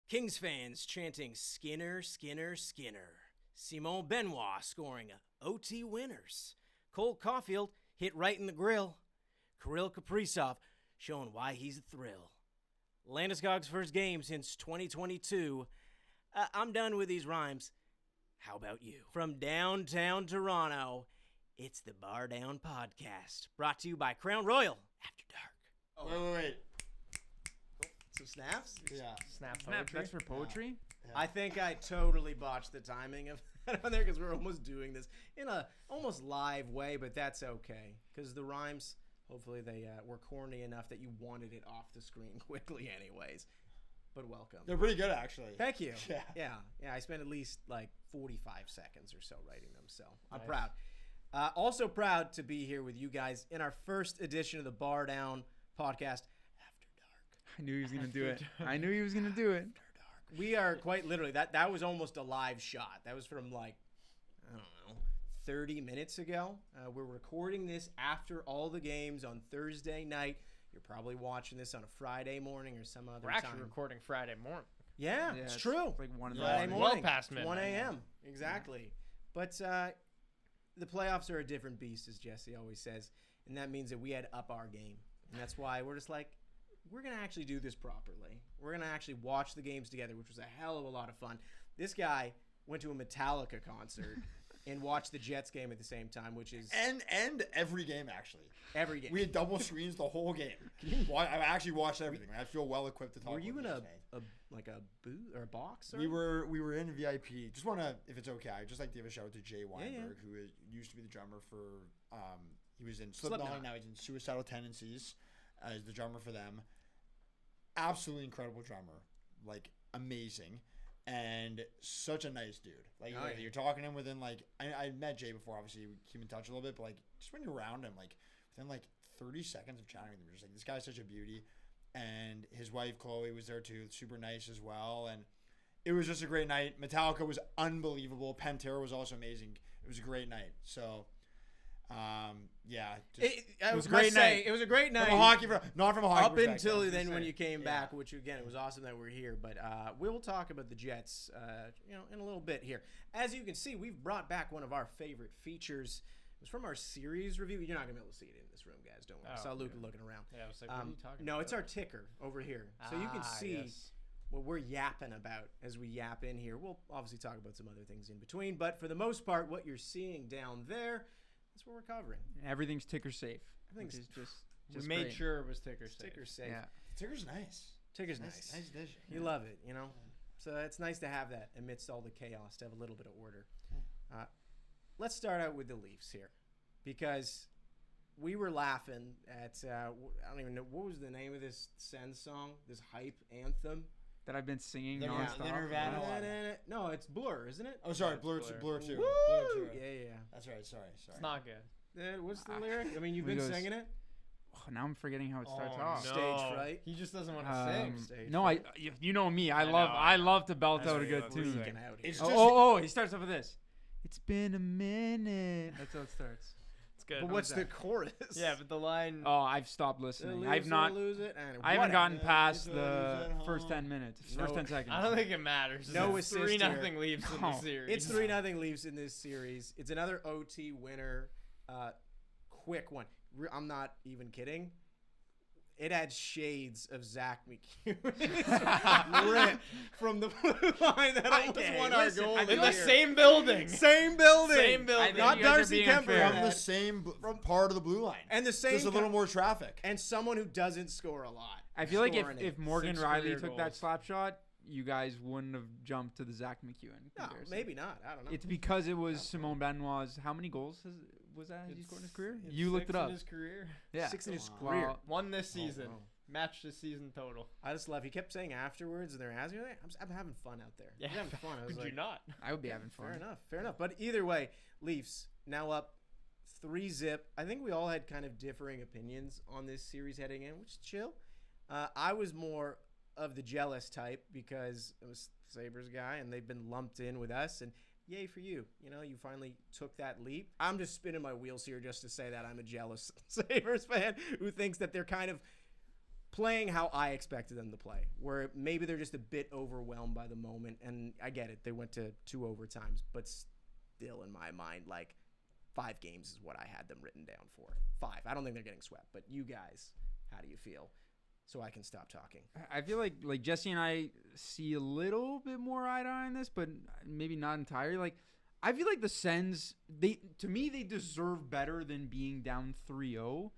Kings fans chanting Skinner, Skinner, Skinner. Simon Benoit scoring OT winners. Cole Caulfield hit right in the grill. Kirill Kaprizov showing why he's a thrill. Landeskog's first game since 2022. I'm done with these rhymes. How about you? From downtown Toronto, it's the Bardown Podcast, brought to you by Crown Royal After Dark. Oh. Wait. Some snaps? Yeah. Snap. That's for poetry? Yeah. I think I totally botched the timing of that on there because we're almost doing this in a almost live way, but that's okay because the rhymes, hopefully they were corny enough that you wanted it off the screen quickly anyways. But welcome. They're pretty good, actually. Thank you. Yeah. Yeah. I spent at least like 45 seconds or so writing them, so I'm Nice. proud. Also proud to be here with you guys in our first edition of the Bardown Podcast After Dark. I knew he was going to do it. I knew he was going to do it. We are quite literally, that was almost a live shot. That was from like, I don't know, 30 minutes ago. We're recording this after all the games on Thursday night. You're probably watching this on a Friday morning or some other We're time. actually recording Friday morning. Yeah, it's true. Like 1 in the Friday morning. morning. Well past It's midnight. 1 a.m. Exactly. But the playoffs are a different beast, as Jesse always says. And that means that we had to up our game. And that's why we're just like, we're going to actually do this properly. We're going to actually watch the games together, which was a hell of a lot of fun. This guy went to a Metallica concert and watched the Jets game at the same time, which is And every game, actually. every game. We had double screens the whole game. I actually watched everything. I feel well equipped to talk Were you in about a booth or a box? Or? We were in VIP. Just want to, if it's okay, I'd just like to give a shout out to Jay Weinberg, Yeah. who used to be the drummer for, he was in Slipknot, now he's in Suicidal Tendencies as the drummer for them. Absolutely incredible drummer. Like, amazing. And such a nice dude. Like, Oh, yeah. you're talking to him within, like, I met Jay before, obviously, we keep in touch a little bit, but, like, just when you're around him, like, within, like, 30 seconds of chatting with him, you're just like, this guy's such a beauty. And his wife, Chloe, was there, too. Super nice as well. And it was just a great night. Metallica was unbelievable. Pantera was also amazing. It was a great night. So, yeah. It was a great night. It was a great night. Not from a hockey Up perspective. until then Just when saying. you came Yeah. back, which again, it was awesome that we're here. But we'll talk about the Jets, in a little bit here. As you can see, we've brought back one of our favorite features. It was from our series review. You're not gonna be able to see it in this room, guys. Don't worry. I saw Luca looking around. Yeah, I was like, what are you talking about? No, it's our ticker over here, so you can see Yes. what we're yapping about as we yap in here. We'll obviously talk about some other things in between, but for the most part, what you're seeing down there, that's what we're covering. Everything's ticker safe. Everything's Which is just We made great. sure it was ticker safe. Ticker safe. Yeah. Ticker's nice. Ticker's nice. Nice addition. You love it, you know? So it's nice to have that amidst all the chaos, to have a little bit of order. Let's start out with the Leafs here, because we were laughing at, I don't even know, what was the name of this Sens song, this hype anthem? That I've been singing The nonstop. Nirvana one. No, it's Blur, isn't it? Oh, sorry. Yeah, Blur it's 2. Blur. Blur 2. Woo! Blur 2. Yeah. That's right. Sorry. It's not good. What's the lyric? I mean, you've It been goes- singing it? Oh, now I'm forgetting how it starts Oh, off. no. Stage fright. He just doesn't want to Um, sing. Stage no, you know me. I I know. love to belt That's out a what he good loves. tune. Freaking out here. It's Oh, he starts off with this. It's been a minute. That's how it starts. It's good. But what's that? the chorus? Yeah, but the line. Oh, I've stopped The listening. Leafs I've will not. lose it. And I haven't gotten Yeah, past lose the at first home. 10 minutes. No. First 10 seconds. I don't think it matters. No It's assist 3-0 here. Leafs in No. the series. It's 3-0 Leafs in this series. It's another OT winner. Quick one. I'm not even kidding. It had shades of Zach McEwen ripped from the blue line that almost won our goal. I of in the the year. same building. Same building. Same building. I think Not you guys are Darcy being Kemper. unfair. From the same part of the blue line. And the same Just a little more traffic. and someone who doesn't score a lot. I feel like Scoring it. if Morgan 6 Riley career took that goals. slap shot, you guys wouldn't have jumped to the Zach McEwen No, comparison. maybe not. I don't know. It's because it was Simone Benoit's. How many goals was that he scored in his career? You looked it up. In his career. Yeah. 6 in his Wow. career. One this season. wow. Matched the season total. I just love. He kept saying afterwards, and they're asking me, I'm having fun out there. Yeah. I'm having fun. I was Could like, you not? I would be having fun. Fair enough. But either way, Leafs now up 3-0. I think we all had kind of differing opinions on this series heading in, which is chill. I was more of the jealous type because I was Sabres guy, and they've been lumped in with us. And yay for you. You know, you finally took that leap. I'm just spinning my wheels here just to say that I'm a jealous Sabres fan who thinks that they're kind of playing how I expected them to play, where maybe they're just a bit overwhelmed by the moment. And I get it. They went to 2 overtimes, but still in my mind, like 5 games is what I had them written down for. 5. I don't think they're getting swept, but you guys, how do you feel? So I can stop talking. I feel like Jesse and I see a little bit more eye to eye on this, but maybe not entirely. Like, I feel like the Sens, to me, they deserve better than being down 3-0,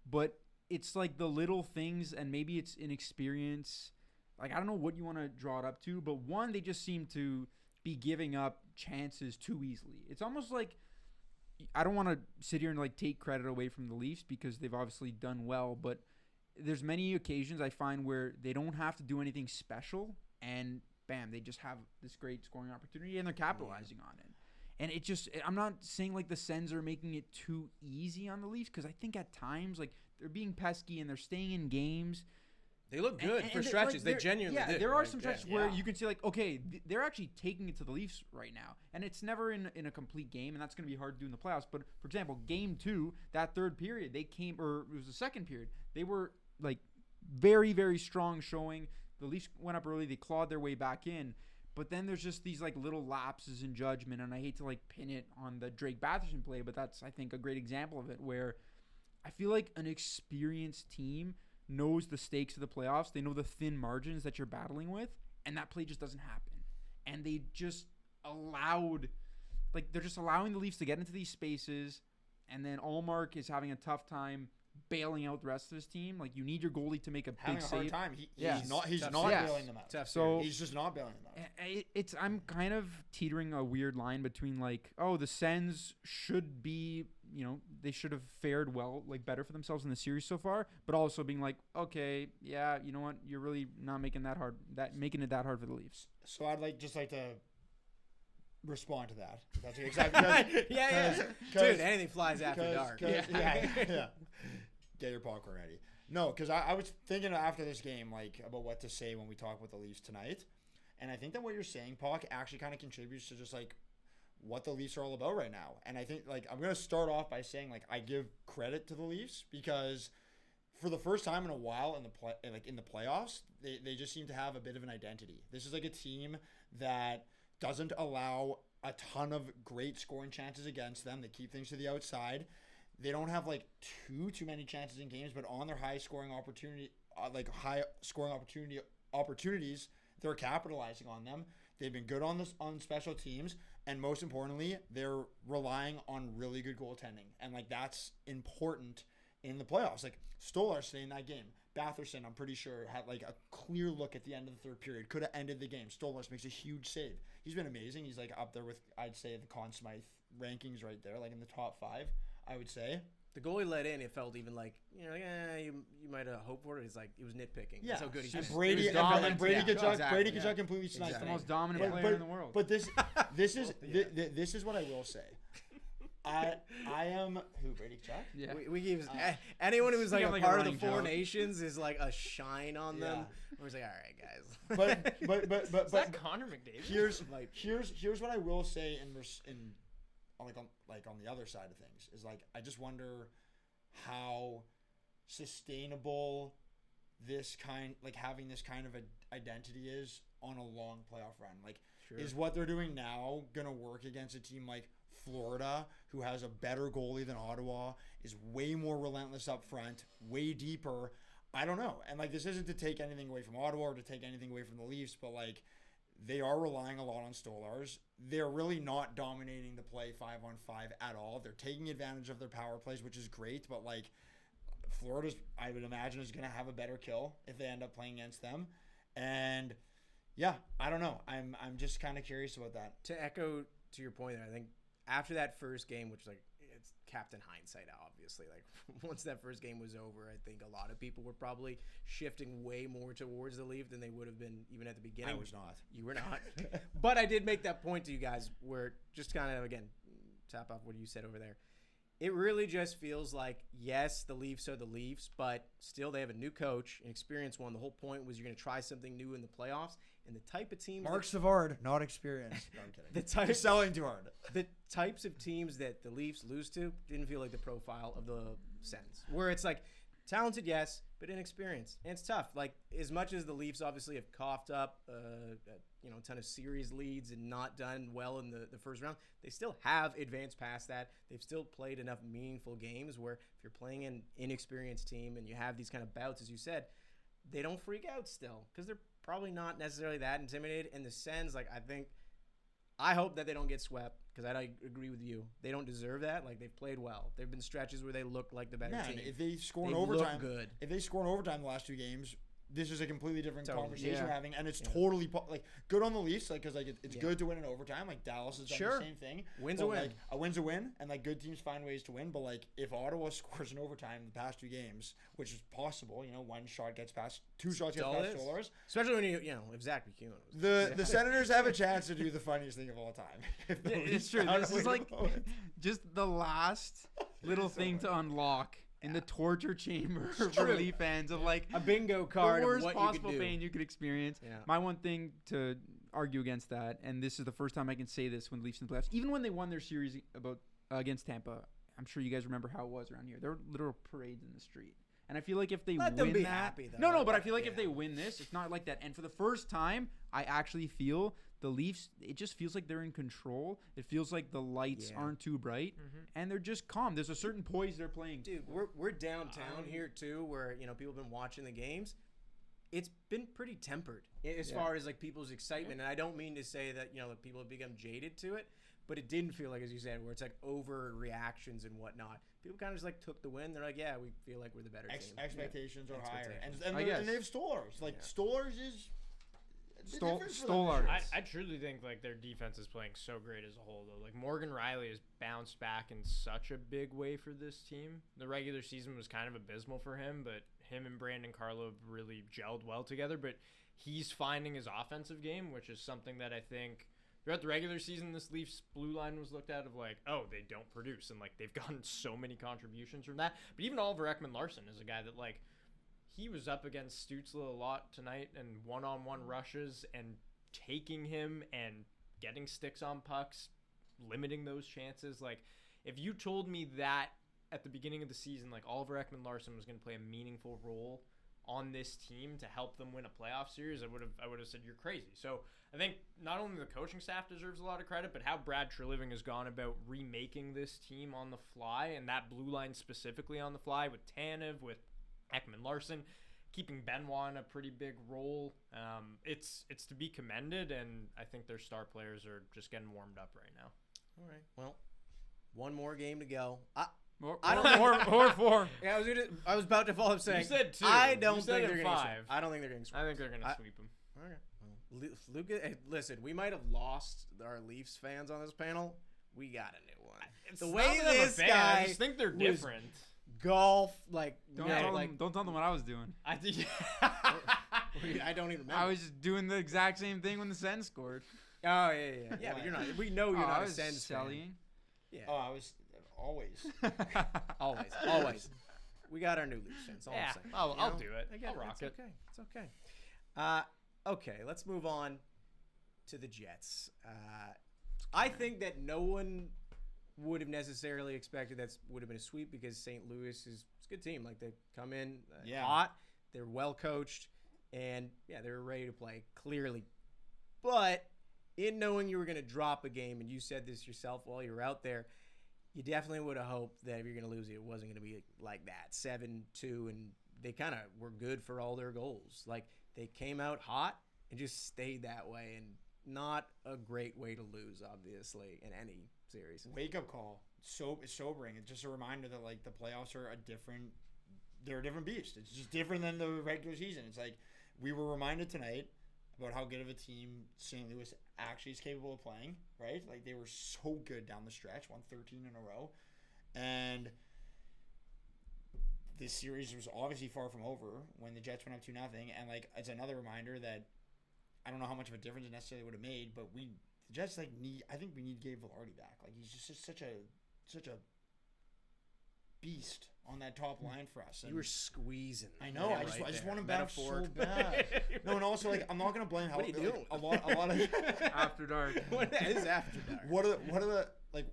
but it's like the little things, and maybe it's inexperience. Like, I don't know what you want to draw it up to, but one, they just seem to be giving up chances too easily. It's almost like, I don't want to sit here and like take credit away from the Leafs because they've obviously done well, but there's many occasions I find where they don't have to do anything special, and bam, they just have this great scoring opportunity, and they're capitalizing on it. And it just, I'm not saying like the Sens are making it too easy on the Leafs, because I think at times like they're being pesky and they're staying in games. They look good for and stretches. like, they genuinely do. There are some stretches where you can see like, okay, they're actually taking it to the Leafs right now. And it's never in a complete game, and that's going to be hard to do in the playoffs. But, for example, Game 2, that third period, it was the second period. They were like very, very strong showing. The Leafs went up early. They clawed their way back in. But then there's just these like little lapses in judgment, and I hate to like pin it on the Drake Batherson play, but that's, I think, a great example of it, where I feel like an experienced team knows the stakes of the playoffs. They know the thin margins that you're battling with, and that play just doesn't happen. And they just they're just allowing the Leafs to get into these spaces, and then Allmark is having a tough time bailing out the rest of his team. Like, you need your goalie to make a big save. Having a hard time. He's not bailing them out. So he's just not bailing them out. I'm kind of teetering a weird line between like, oh, the Sens should be, they should have fared well, like better for themselves in the series so far, but also being like, okay, yeah, you know what, you're really not making it that hard for the Leafs. So I'd like to respond to that. That's exactly. Yeah. Dude, anything flies after dark. Yeah. Get your popcorn ready. No, because I was thinking after this game, like, about what to say when we talk about the Leafs tonight. And I think that what you're saying, Pac, actually kind of contributes to just, like, what the Leafs are all about right now. And I think, like, I'm going to start off by saying, like, I give credit to the Leafs because for the first time in a while in the playoffs, they just seem to have a bit of an identity. This is, like, a team that doesn't allow a ton of great scoring chances against them. They keep things to the outside. They don't have like too many chances in games, but on their high scoring opportunities, they're capitalizing on them. They've been good on special teams, and most importantly, they're relying on really good goaltending, and like that's important in the playoffs. Like Stolarz today in that game, Batherson, I'm pretty sure, had like a clear look at the end of the third period, could have ended the game. Stolarz makes a huge save. He's been amazing. He's like up there with, I'd say, the Conn Smythe rankings right there, like in the top 5. I would say. The goalie let in, it felt even like, you might have hoped for it. It's like, it was nitpicking. Yeah. That's how good he was. Brady Kachuk completely tonight. He's the most dominant player in the world. But this is what I will say. I am who, Brady Kachuk? Yeah. We give anyone who's like a like part a of the Four joke. Nations is like a shine on them. We're just like, all right, guys. But Is that Connor McDavid? Here's what I will say on the other side of things is like I just wonder how sustainable having this kind of identity is on a long playoff run. Like, is what they're doing now gonna work against a team like Florida, who has a better goalie than Ottawa, is way more relentless up front, way deeper? I don't know. And like, this isn't to take anything away from Ottawa or to take anything away from the Leafs, but like, they are relying a lot on Stolarz. They're really not dominating the play 5-on-5 at all. They're taking advantage of their power plays, which is great. But like, Florida's, I would imagine, is going to have a better kill if they end up playing against them. And yeah, I don't know. I'm just kind of curious about that. To echo to your point there, I think after that first game, which like it's Captain Hindsight, obviously. Like once that first game was over, I think a lot of people were probably shifting way more towards the Leaf than they would have been even at the beginning. I was not. You were not. But I did make that point to you guys where just kind of, again, tap off what you said over there. It really just feels like, yes, the Leafs are the Leafs, but still they have a new coach, an experienced one. The whole point was you're going to try something new in the playoffs. And the type of teams... Mark Savard, not experienced. No, I'm kidding. You're selling too hard. The types of teams that the Leafs lose to didn't feel like the profile of the Sens. Where it's like, Talented, yes, but inexperienced. And it's tough. Like, as much as the Leafs obviously have coughed up a ton of series leads and not done well in the first round, they still have advanced past that. They've still played enough meaningful games where if you're playing an inexperienced team and you have these kind of bouts, as you said, they don't freak out still because they're probably not necessarily that intimidated. And the Sens, like, I hope that they don't get swept because I agree with you. They don't deserve that. Like, they've played well. There have been stretches where they look like the better team. If they score in They overtime, look good. if they score in overtime the last 2 games, this is a completely different Totally. conversation Yeah. we're having, and it's totally like good on the Leafs, like because like it's Yeah. good to win in overtime. Like Dallas has done Sure. the same thing. Win's But, a win. Like, a win's a win, and like good teams find ways to win. But like if Ottawa scores in overtime the past 2 games, which is possible, one shot gets past, 2 shots gets Still past is. Stolarz. Especially when if Zach McEwen was The Senators have a chance to do the funniest thing of all time. If the It's Leafs true. found This a way is to like blow it. just the last little thing to unlock in the torture chamber for true. Leaf fans of like a bingo the card worst of what possible you could do. pain you could experience. Yeah. My one thing to argue against that, and this is the first time I can say this when the Leafs in the playoffs, even when they won their series against Tampa, I'm sure you guys remember how it was around here. There were literal parades in the street. And I feel like if they Let win them be that, happy, though. no, but I feel like if Yeah. they win this, it's not like that. And for the first time, I actually feel the Leafs. It just feels like they're in control. It feels like the lights Yeah. aren't too bright, and they're just calm. There's a certain poise they're playing. Dude, we're downtown here too, where people have been watching the games. It's been pretty tempered as far as like people's excitement, and I don't mean to say that that people have become jaded to it, but it didn't feel like, as you said, where it's like overreactions and whatnot. People kind of just like took the win. They're like, yeah, we feel like we're the better team. Expectations are higher, Expectations. and I guess. they have Stolarz. Like Yeah. Stolarz is the difference for them Stolarz. this year. I truly think like their defense is playing so great as a whole though. Like Morgan Riley has bounced back in such a big way for this team. The regular season was kind of abysmal for him, but him and Brandon Carlo have really gelled well together. But he's finding his offensive game, which is something that I think throughout the regular season, this Leafs blue line was looked at of like, oh, they don't produce, and like they've gotten so many contributions from that. But even Oliver Ekman-Larsson is a guy that like he was up against Stützle a lot tonight and one-on-one rushes and taking him and getting sticks on pucks, limiting those chances. Like if you told me that at the beginning of the season, like Oliver Ekman-Larsson was going to play a meaningful role on this team to help them win a playoff series, I would have said you're crazy. So I think not only the coaching staff deserves a lot of credit, but how Brad Treliving has gone about remaking this team on the fly, and that blue line specifically on the fly with Tanev, with Ekman-Larsson, keeping Benoit in a pretty big role. It's to be commended, and I think their star players are just getting warmed up right now. All right. Well, one more game to go. I don't don't or 4. Yeah, I was about to follow up saying. You said 2. I You don't said think it they're going to 5. I don't think they're going to. I think they're going to sweep them. All right. Well, Luca, hey, listen, we might have lost our Leafs fans on this panel. We got a new one. It's The not way that I'm a this fan, guy I just think they're was different. golf, like, Don't tell them what I was doing. I think. I don't even remember. I was just doing the exact same thing when the Sens scored. Oh yeah, but you're not. We know you're Oh, not I a was Sens fan. selling. Yeah, Oh, I was always. always. We got our new Leafs fans. All Yeah, I'm saying. I'll You know? do it. I get I'll rock it. It's okay. It's okay. Okay, let's move on to the Jets. I think that no one would have necessarily expected that would have been a sweep because St. Louis is a good team. Like they come in hot, they're well coached, and they were ready to play clearly. But in knowing you were going to drop a game, and you said this yourself while you were out there, you definitely would have hoped that if you're going to lose it wasn't going to be like that, 7-2, and they kind of were good for all their goals. Like they came out hot and just stayed that way, and not a great way to lose, obviously, in any series. Wake up call. It's sobering. It's just a reminder that like the playoffs are they're a different beast. It's just different than the regular season. It's like we were reminded tonight about how good of a team St. Louis actually is capable of playing, right? Like they were so good down the stretch, won 13 in a row. And this series was obviously far from over when the Jets went up 2-0. And like it's another reminder that I don't know how much of a difference it necessarily would have made, but the Jets I think we need Gabe Velarde back. Like he's just such a beast on that top line for us. And You were squeezing. I know. Yeah, I just there. want him back so Metaphoric. bad. No, and also like I'm not gonna blame What are you doing? a lot of After dark. What is after dark? what are the like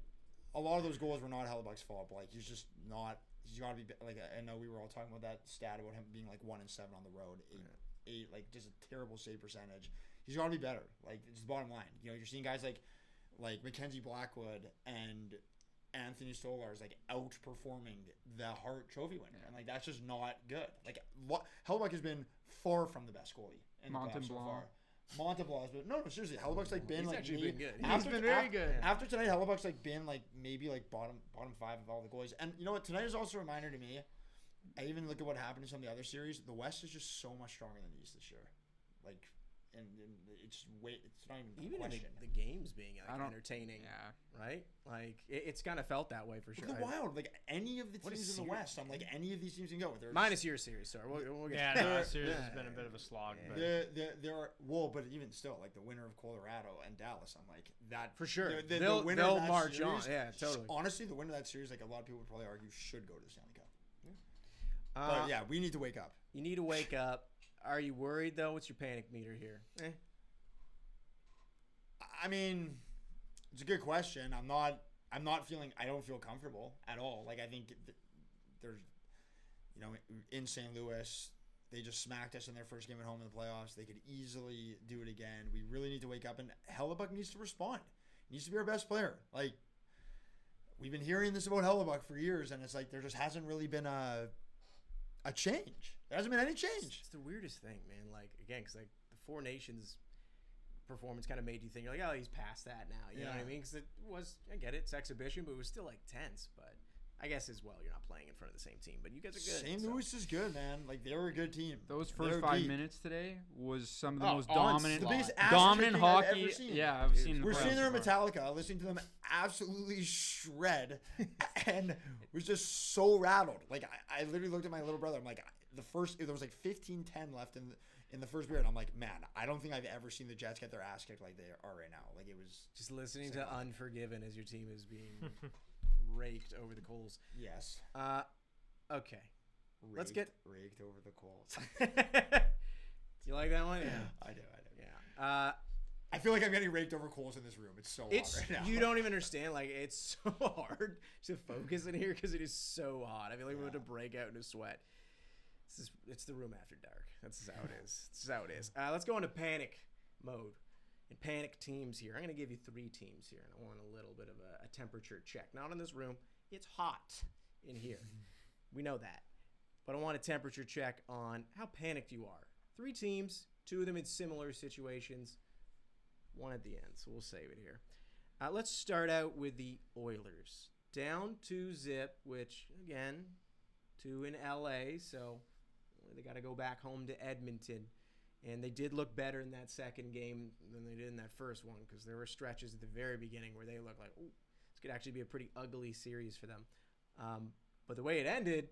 a lot of those goals were not Hellebuck's fault, but like he's he's got to be like. I know we were all talking about that stat about him being like 1-7 on the road, eight like just a terrible save percentage. He's got to be better. Like it's the bottom line. You know, you're seeing guys like Mackenzie Blackwood and Anthony Stolar is like outperforming the Hart Trophy winner, and like that's just not good. Like Hellebuyck has been far from the best goalie in the playoffs so far. Monteblanc, but no, seriously, Hellebuck's like been He's like actually been good. He's been very good. After tonight, Hellebuck's like been like maybe like bottom 5 of all the goalies. And you know what? Tonight is also a reminder to me. I even look at what happened in some of the other series. The West is just so much stronger than the East this year. Like, and it's not even a question. The games being like entertaining, right? Like it's kind of felt that way for sure. Look at the Wild, like any of the teams in the West, I'm like any of these teams can go. Minus your series, sorry. We'll get that series has been a bit of a slog. But. There are but even still, like the winner of Colorado and Dallas, I'm like that for sure. They'll march series, on. Yeah, totally. Honestly, the winner of that series, like a lot of people would probably argue, should go to the Stanley Cup. But yeah, we need to wake up. You need to wake up. Are you worried though? What's your panic meter here? I mean, it's a good question. I'm not feeling. I don't feel comfortable at all. Like I think there's, you know, in St. Louis, they just smacked us in their first game at home in the playoffs. They could easily do it again. We really need to wake up, and Hellebuyck needs to respond. He needs to be our best player. Like we've been hearing this about Hellebuyck for years, and it's like there just hasn't really been a change. There hasn't been any change. It's the weirdest thing, man. Like again, because like the Four Nations performance kind of made you think, you're like, oh, he's past that now. You know what I mean? Because it was, I get it, it's exhibition, but it was still like tense. But I guess as well, you're not playing in front of the same team, but you guys are good. St. Louis is good, man. Like they were a good team. Those first 5 minutes today was some of the most dominant hockey. I've ever seen. Yeah, I've seen. We're sitting there in Metallica, listening to them absolutely shred, and was just so rattled. Like I literally looked at my little brother. I'm like, there was like 15-10 left in the first period. I'm like, man, I don't think I've ever seen the Jets get their ass kicked like they are right now. Like it was just listening to Unforgiven as your team is being raked over the coals. Yes. Okay. Let's get raked over the coals. Do you like that one? Yeah, I do. Yeah. I feel like I'm getting raked over coals in this room. It's so hot right now. You don't even understand. Like it's so hard to focus in here because it is so hot. I feel like we're about to break out into sweat. It's the room after dark. That's how it is. That's how it is. Let's go into panic mode and panic teams here. I'm going to give you 3 teams here, and I want a little bit of a temperature check. Not in this room. It's hot in here. We know that. But I want a temperature check on how panicked you are. 3 teams, 2 of them in similar situations, 1 at the end. So we'll save it here. Let's start out with the Oilers. Down 2-0, which, again, 2 in LA, so they got to go back home to Edmonton. And they did look better in that second game than they did in that first one because there were stretches at the very beginning where they looked like, oh, this could actually be a pretty ugly series for them. But the way it ended,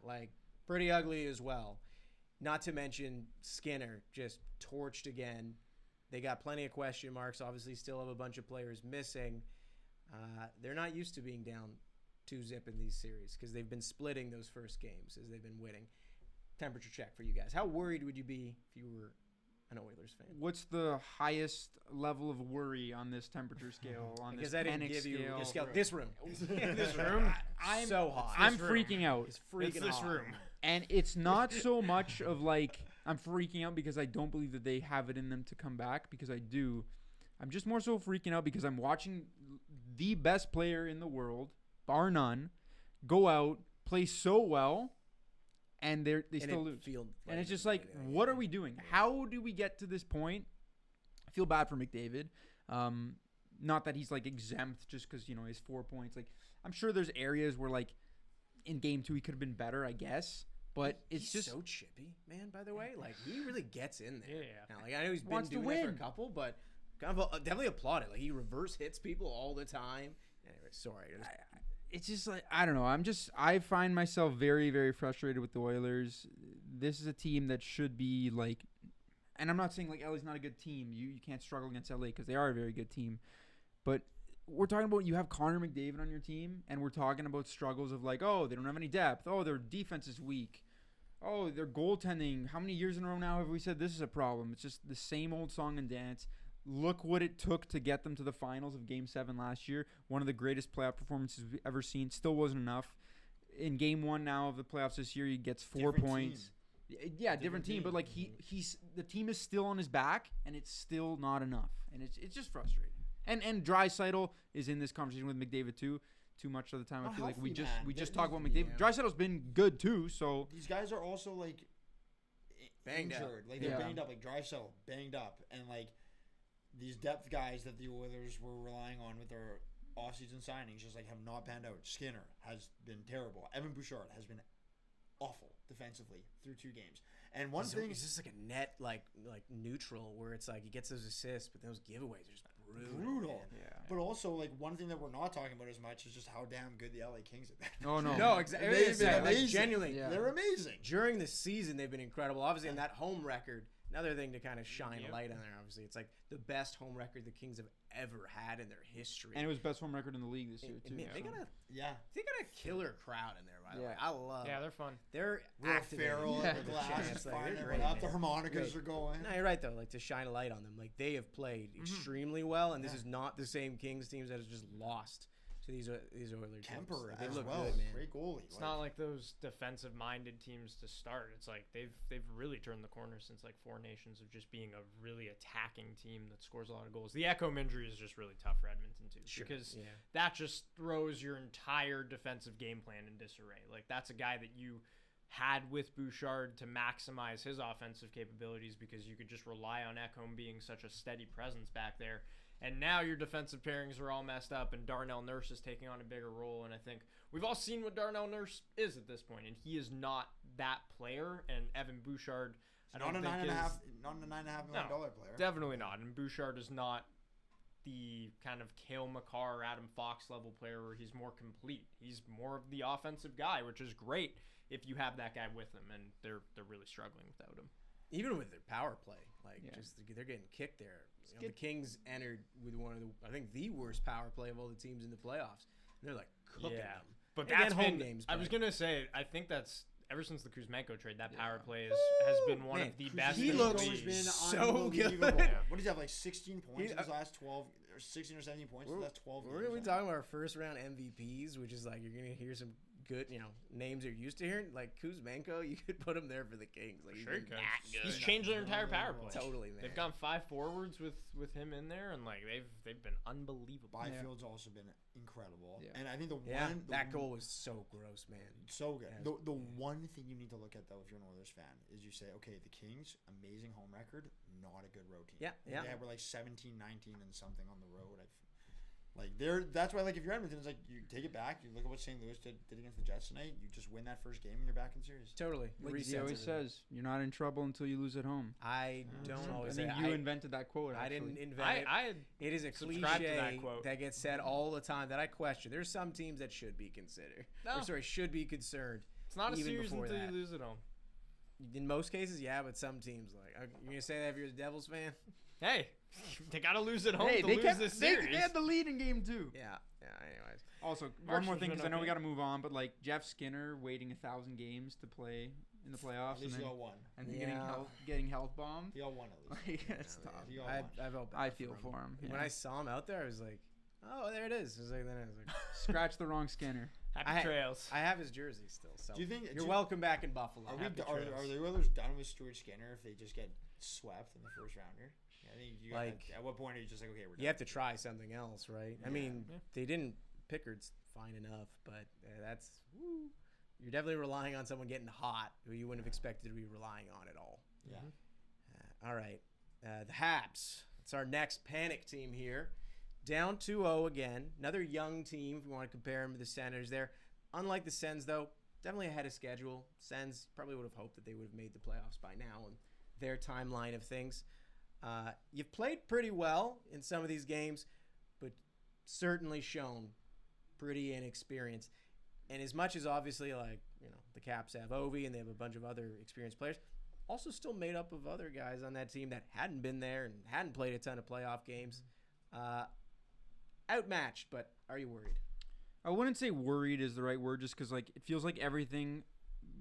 like pretty ugly as well. Not to mention Skinner just torched again. They got plenty of question marks. Obviously still have a bunch of players missing. They're not used to being down 2-0 in these series because they've been splitting those first games as they've been winning. Temperature check for you guys. How worried would you be if you were an Oilers fan? What's the highest level of worry on this temperature scale? On this panic scale? This room. This room. I'm so hot. I'm freaking out. It's freaking this hot. room. And it's not so much of like I'm freaking out because I don't believe that they have it in them to come back, because I do. I'm just more so freaking out because I'm watching the best player in the world, bar none, go out, play so well, and they still lose. And it's just like, what are we doing? How do we get to this point? I feel bad for McDavid. Not that he's like exempt just because, you know, he's 4 points. Like, I'm sure there's areas where like in game 2 he could have been better, I guess. But it's he's just so chippy, man. By the way, like he really gets in there. Yeah. Now, like I know he's been doing that for a couple, but kind of definitely applaud it. Like he reverse hits people all the time. Anyway, sorry. It's just like, I don't know. I find myself very, very frustrated with the Oilers. This is a team that should be like, and I'm not saying like LA's not a good team. You can't struggle against LA because they are a very good team. But we're talking about, you have Connor McDavid on your team, and we're talking about struggles of like, oh, they don't have any depth. Oh, their defense is weak. Oh, their goaltending. How many years in a row now have we said this is a problem? It's just the same old song and dance. Look what it took to get them to the finals of Game 7 last year. One of the greatest playoff performances we've ever seen. Still wasn't enough. in game 1 now of the playoffs this year, he gets 4 Different points. Yeah, different team, but like he's the team is still on his back, and it's still not enough, and it's just frustrating. And Draisaitl is in this conversation with McDavid too much of the time. I feel like we just talk about McDavid. Draisaitl's been good too, so these guys are also like banged injured. up. Like they're banged up. Like Draisaitl banged up, and like these depth guys that the Oilers were relying on with their offseason signings just like have not panned out. Skinner has been terrible. Evan Bouchard has been awful defensively through 2 games. And one thing is just like a net like neutral where it's like he gets those assists, but those giveaways are just brutal. yeah. But also like one thing that we're not talking about as much is just how damn good the LA Kings have been. Oh no. No, exactly. They've been amazing. Like, genuinely, Yeah. They're amazing. during the season they've been incredible. Obviously, in that home record, another thing to kind of shine a light on there. Obviously, it's like the best home record the Kings have ever had in their history. And it was best home record in the league this year too. Man, they so. got a killer crowd in there. By the way, I love. Yeah, they're fun. They're Will activated. Ferrell Yeah. at the glass Yeah, is like, firing they're everyone great, up. The man. harmonicas Great. are going. No, you're right though. Like to shine a light on them. Like they have played extremely well, and this is not the same Kings teams that has just lost to these Oilers. Kemper teams. Like, they as look well. good, man. Great goalie. It's not like those defensive-minded teams to start. It's like they've really turned the corner since like 4 Nations of just being a really attacking team that scores a lot of goals. The Ekholm injury is just really tough for Edmonton too, because that just throws your entire defensive game plan in disarray. Like that's a guy that you had with Bouchard to maximize his offensive capabilities because you could just rely on Ekholm being such a steady presence back there. And now your defensive pairings are all messed up, and Darnell Nurse is taking on a bigger role. And I think we've all seen what Darnell Nurse is at this point, and he is not that player. And Evan Bouchard, I don't think is not a $9.5 million player. Definitely not. And Bouchard is not the kind of Cale Makar or Adam Fox level player where he's more complete. He's more of the offensive guy, which is great if you have that guy with him, and they're really struggling without him. Even with their power play, just they're getting kicked there. The Kings entered with one of the, I think, the worst power play of all the teams in the playoffs. And they're like cooking them. But Again, that's home been, games. I was gonna say, I think that's ever since the Kuzmenko trade, that power play has been one of the best. He in looks the league. so good. What does he have, like 16 points in his last 12, or 16 or 17 points in his last 12 We're going to be talking about our first round MVPs, which is like you're going to hear some good, names you're used to hearing. Like Kuzmenko, you could put him there for the Kings. Like Sure, he's been that good. he's changed their entire power play. Totally, man. They've gone 5 forwards with him in there, and like they've been unbelievable. Byfield's also been incredible. Yeah. And I think that goal was so gross, man. So good. Yeah, The one thing you need to look at though, if you're an Oilers fan, is you say, okay, the Kings, amazing home record, not a good road team. Yeah. They were like 17, 19, and something on the road. That's why, like, if you're Edmonton, it's like you take it back. You look at what St. Louis did against the Jets tonight. You just win that first game, and you're back in series. Totally. Like he always says, you're not in trouble until you lose at home. I don't always I say think you invented that quote. I Actually. didn't invent it. It is a subscribed to cliche that quote. that gets said all the time that I question. There's some teams that should be considered. No. Should be concerned. It's not a even series before until that. you lose at home. In most cases, yeah, but some teams, like, you're going to say that if you're a Devils fan? Hey, they got to lose at home Hey, to they lose kept, this they, series. they had the lead in game 2. Yeah, anyways. Also, one more thing, because I know we got to move on, but like Jeff Skinner waiting 1,000 games to play in the playoffs, At least he got one. and then getting health bombed. He got one at least. Like, it's tough. He got I one. felt bad I feel for him. When I saw him out there, I was like, oh, there it is. Then I was like, Scratch the wrong Skinner. Happy trails. I have his jersey still. So Do you think you're welcome back in Buffalo. Are Happy the trails. Oilers done with Stuart Skinner if they just get swept in the first rounder? I think you at what point are you just like, okay, we're done? You have to try something else, right? I mean, they didn't. Pickard's fine enough, but you're definitely relying on someone getting hot who you wouldn't have expected to be relying on at all. Yeah. All right. The Habs. It's our next panic team here. Down 2-0 again. Another young team if you want to compare them to the Senators there. Unlike the Sens, though, definitely ahead of schedule. Sens probably would have hoped that they would have made the playoffs by now in their timeline of things. You've played pretty well in some of these games, but certainly shown pretty inexperienced. And as much as obviously, the Caps have Ovi and they have a bunch of other experienced players, also still made up of other guys on that team that hadn't been there and hadn't played a ton of playoff games. Outmatched, but are you worried? I wouldn't say worried is the right word, just because it feels like everything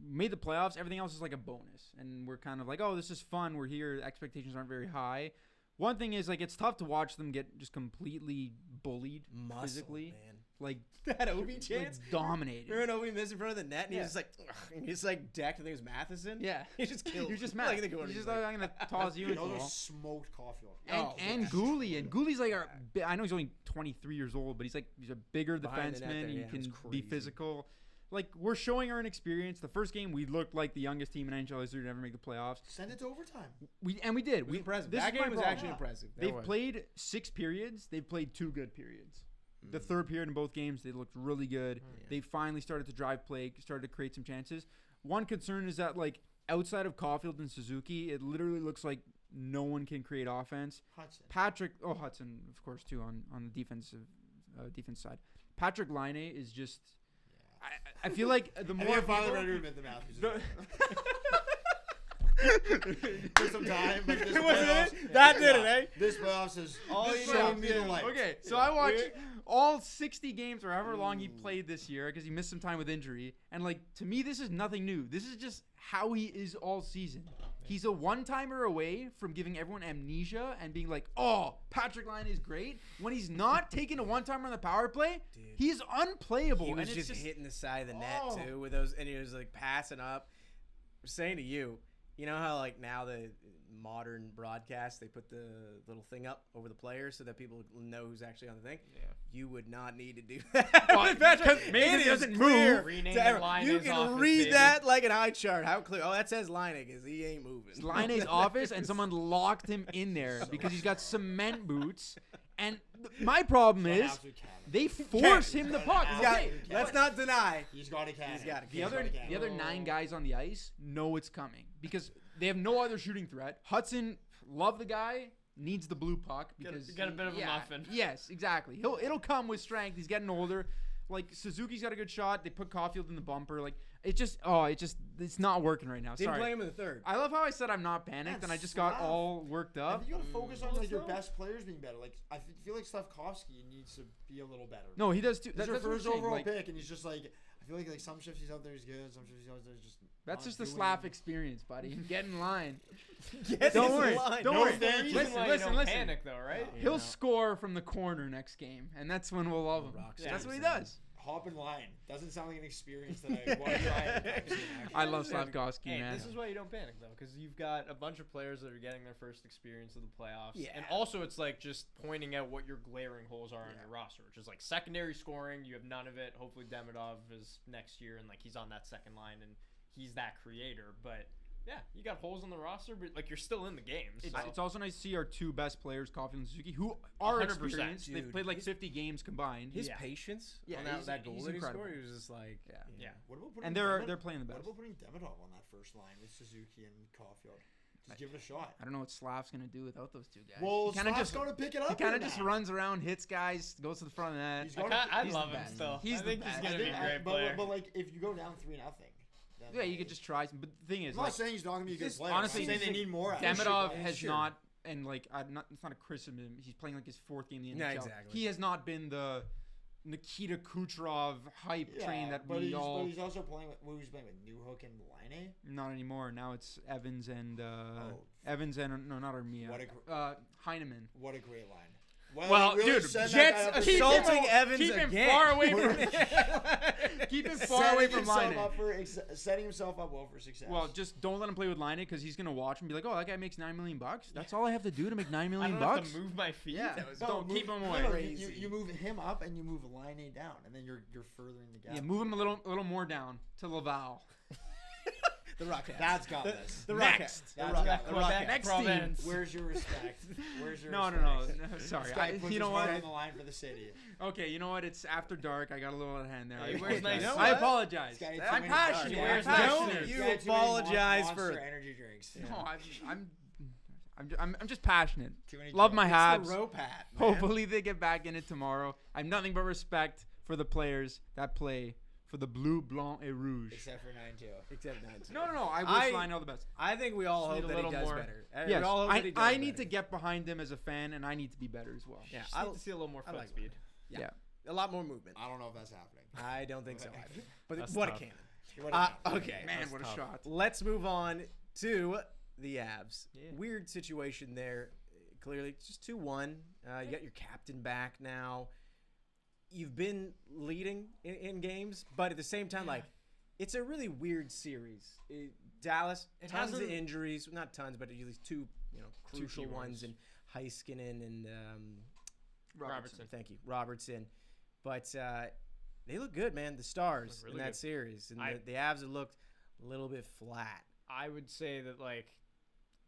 made the playoffs. Everything else is like a bonus, and we're kind of like, oh, this is fun. We're here. Expectations aren't very high. One thing is it's tough to watch them get just completely bullied physically. Man. like That Obi chance. dominated. Remember when Obi missed in front of the net and Yeah. he's just like, ugh, and he's like decked. I think it was Matheson. Yeah. He just killed. You're just him. mad. Like, in the corner, He's he's just like, I'm gonna toss you You into know the those wall. smoked Caulfield. And Gooley, and Gooley's like I know he's only 23 years old, but he's a bigger Behind the net defenseman. there, He yeah, it was can crazy. be physical. Like, we're showing our inexperience. The first game, we looked like the youngest team in NHL history to ever make the playoffs. Send it to overtime. We did. It was impressive. This That is my game was problem. actually impressive. That They've was. played 6 periods. They've played 2 good periods. The third period in both games, they looked really good. Yeah. They finally started to drive play, started to create some chances. One concern is that, like, outside of Caulfield and Suzuki, it literally looks like no one can create offense. Hudson. Hudson, of course, too, on the defense side. Patrick Laine is just. I feel like the I more think I'm finally people- ready to admit the Matthews. The- Took some time, but this Wasn't playoffs, it? That did it, eh? This playoffs has All you shown need me the light. Okay, so I watched all 60 games or however long he played this year because he missed some time with injury. And, like, to me, this is nothing new. This is just how he is all season. He's a one-timer away from giving everyone amnesia and being like, oh, Patrick Laine is great. When he's not taking a one-timer on the power play, Dude. he's unplayable. He was and it's just hitting the side of the net Oh. too with those, and he was like passing up. I was saying to you, you know how like now the modern broadcast they put the little thing up over the players so that people know who's actually on the thing. Yeah. You would not need to do that. Well, with Patrick. because maybe It it is doesn't clear move. Rename to the everyone. line You his can office, read baby. that like an eye chart. How clear? Oh, that says Leinig is he ain't moving. It's Laine's office, and someone locked him in there because he's got cement boots. And my problem An is absolute cannon. they force him the puck. He's He's got- Okay, let's not deny. He's got a cannon. He's got a The other cannon. the other 9 guys on the ice know it's coming because they have no other shooting threat. Hudson, love the guy, needs the blue puck because Got a bit of a muffin. Yes, exactly. It'll come with strength. He's getting older. Like Suzuki's got a good shot. They put Caulfield in the bumper. Like it's not working right now. Didn't Sorry. play him in the third. I love how I said I'm not panicked, and I just got Slav. all worked I up. think you gotta focus on like your no. best players being better. Like I feel like Slavkovsky needs to be a little better. No, he does too. He's your That's what I'm first saying, overall like, pick, and he's just like I feel like some shifts he's out there he's good, some shifts he's out there he's just. That's not just the doing Slav anything. experience, buddy. Get in line. Yes, Don't he's worry. in line. Don't No, worry. thank you. Reason why Listen, you don't listen. panic though, right? Yeah. He'll score from the corner next game, and that's when we'll love him. Rock That's what he star. does. Hop in line doesn't sound like an experience that I want to try. Actually. I love Slavkovsky, Hey, man. this is why you don't panic though, because you've got a bunch of players that are getting their first experience of the playoffs. Yeah. And also, it's like just pointing out what your glaring holes are on your roster, which is like secondary scoring. You have none of it. Hopefully, Demidov is next year, and like he's on that second line, and he's that creator. But yeah, you got holes on the roster, but like you're still in the game. So. It's also nice to see our 2 best players, Caulfield and Suzuki, who are 100%, experienced. They've dude. played like 50 games combined. His Yeah. patience Yeah, on he's- that goal he's that he incredible. scored, he was just like, yeah. What about putting And they're playing the What best. about putting Demidov on that first line with Suzuki and Caulfield? Just give it a shot. I don't know what Slav's gonna do without those 2 guys. Well, he kind of Slav's just got to pick it up. he kind of here just now. runs around, hits guys, goes to the front of the net. He's I, got- kinda, I he's love the him best. still. He's I the think best. he's gonna be a great player. but like if you go down 3-0, Yeah, you could just try some. But the thing is, I'm not like, saying he's not gonna be a good just player. honestly, I'm saying they need more. out of him. Demidov Sure, has sure. not, and like, it's not a criticism. He's playing like his 4th game in the Yeah, NHL. exactly. He has not been the Nikita Kucherov hype train that but we he's, all. But he's also playing with who's playing with Newhook and Laine. Not anymore. Now it's Evans and Oh. Evans and no, not Armia. What Heineman. What a great line. Well, they really dude, send that Jets guy up to- assaulting Evans keep him again. far away from keep him far away from setting Laine. himself up for setting himself up well for success. Well, just don't let him play with Laine because he's gonna watch and be like, "Oh, that guy makes $9 million. That's all I have to do to make $9 I million don't have bucks." to move my feet. Yeah. That was Don't keep him away. No, Crazy. you move him up and you move Laine down, and then you're furthering the gap. Yeah, move him a little more down to Laval. the Rockets. That's got this. The Next. Rockets. That's The got- Rockets. Quebec, Next Province. Where's your respect? Where's your No, respect? Sorry, This guy puts you know his heart what? on the line for the city. Okay, you know what? It's after dark. I got a little out of hand there. Hey, I where's apologize. nice- You know I what? apologize. This guy had too I'm many passionate. dark- I'm Where's passionate. Don't you This guy had too many apologize Monster for- energy drinks. No, I'm just passionate. Too many Love my It's Habs. the rope hat. Man. Hopefully they get back in it tomorrow. I have nothing but respect for the players that play for the Bleu, Blanc, et Rouge. Except for 9-2. Except 9. No. I I- wish Lionel the best. I think we all Just hope need a that he little does more- better. Yes, we all hope that he does I need better. to get behind him as a fan, and I need to be better as well. Yeah, Just I need to see a little more I foot like speed. Yeah. a lot more movement. I don't know if that's happening. I don't think so either. But That's what tough. a cannon. What a- Okay. Man, That's what a tough. shot. Let's move on to the Avs. Yeah. Weird situation there. Clearly, just 2-1. You got your captain back now. you've been leading in games, but at the same time, like, it's a really weird series. Dallas, tons of injuries. Not tons, but at least two, crucial ones in Heiskanen and Robertson. Thank you, Robertson. But they look good, man. The Stars really in that good. series, and the Avs have looked a little bit flat. I would say that like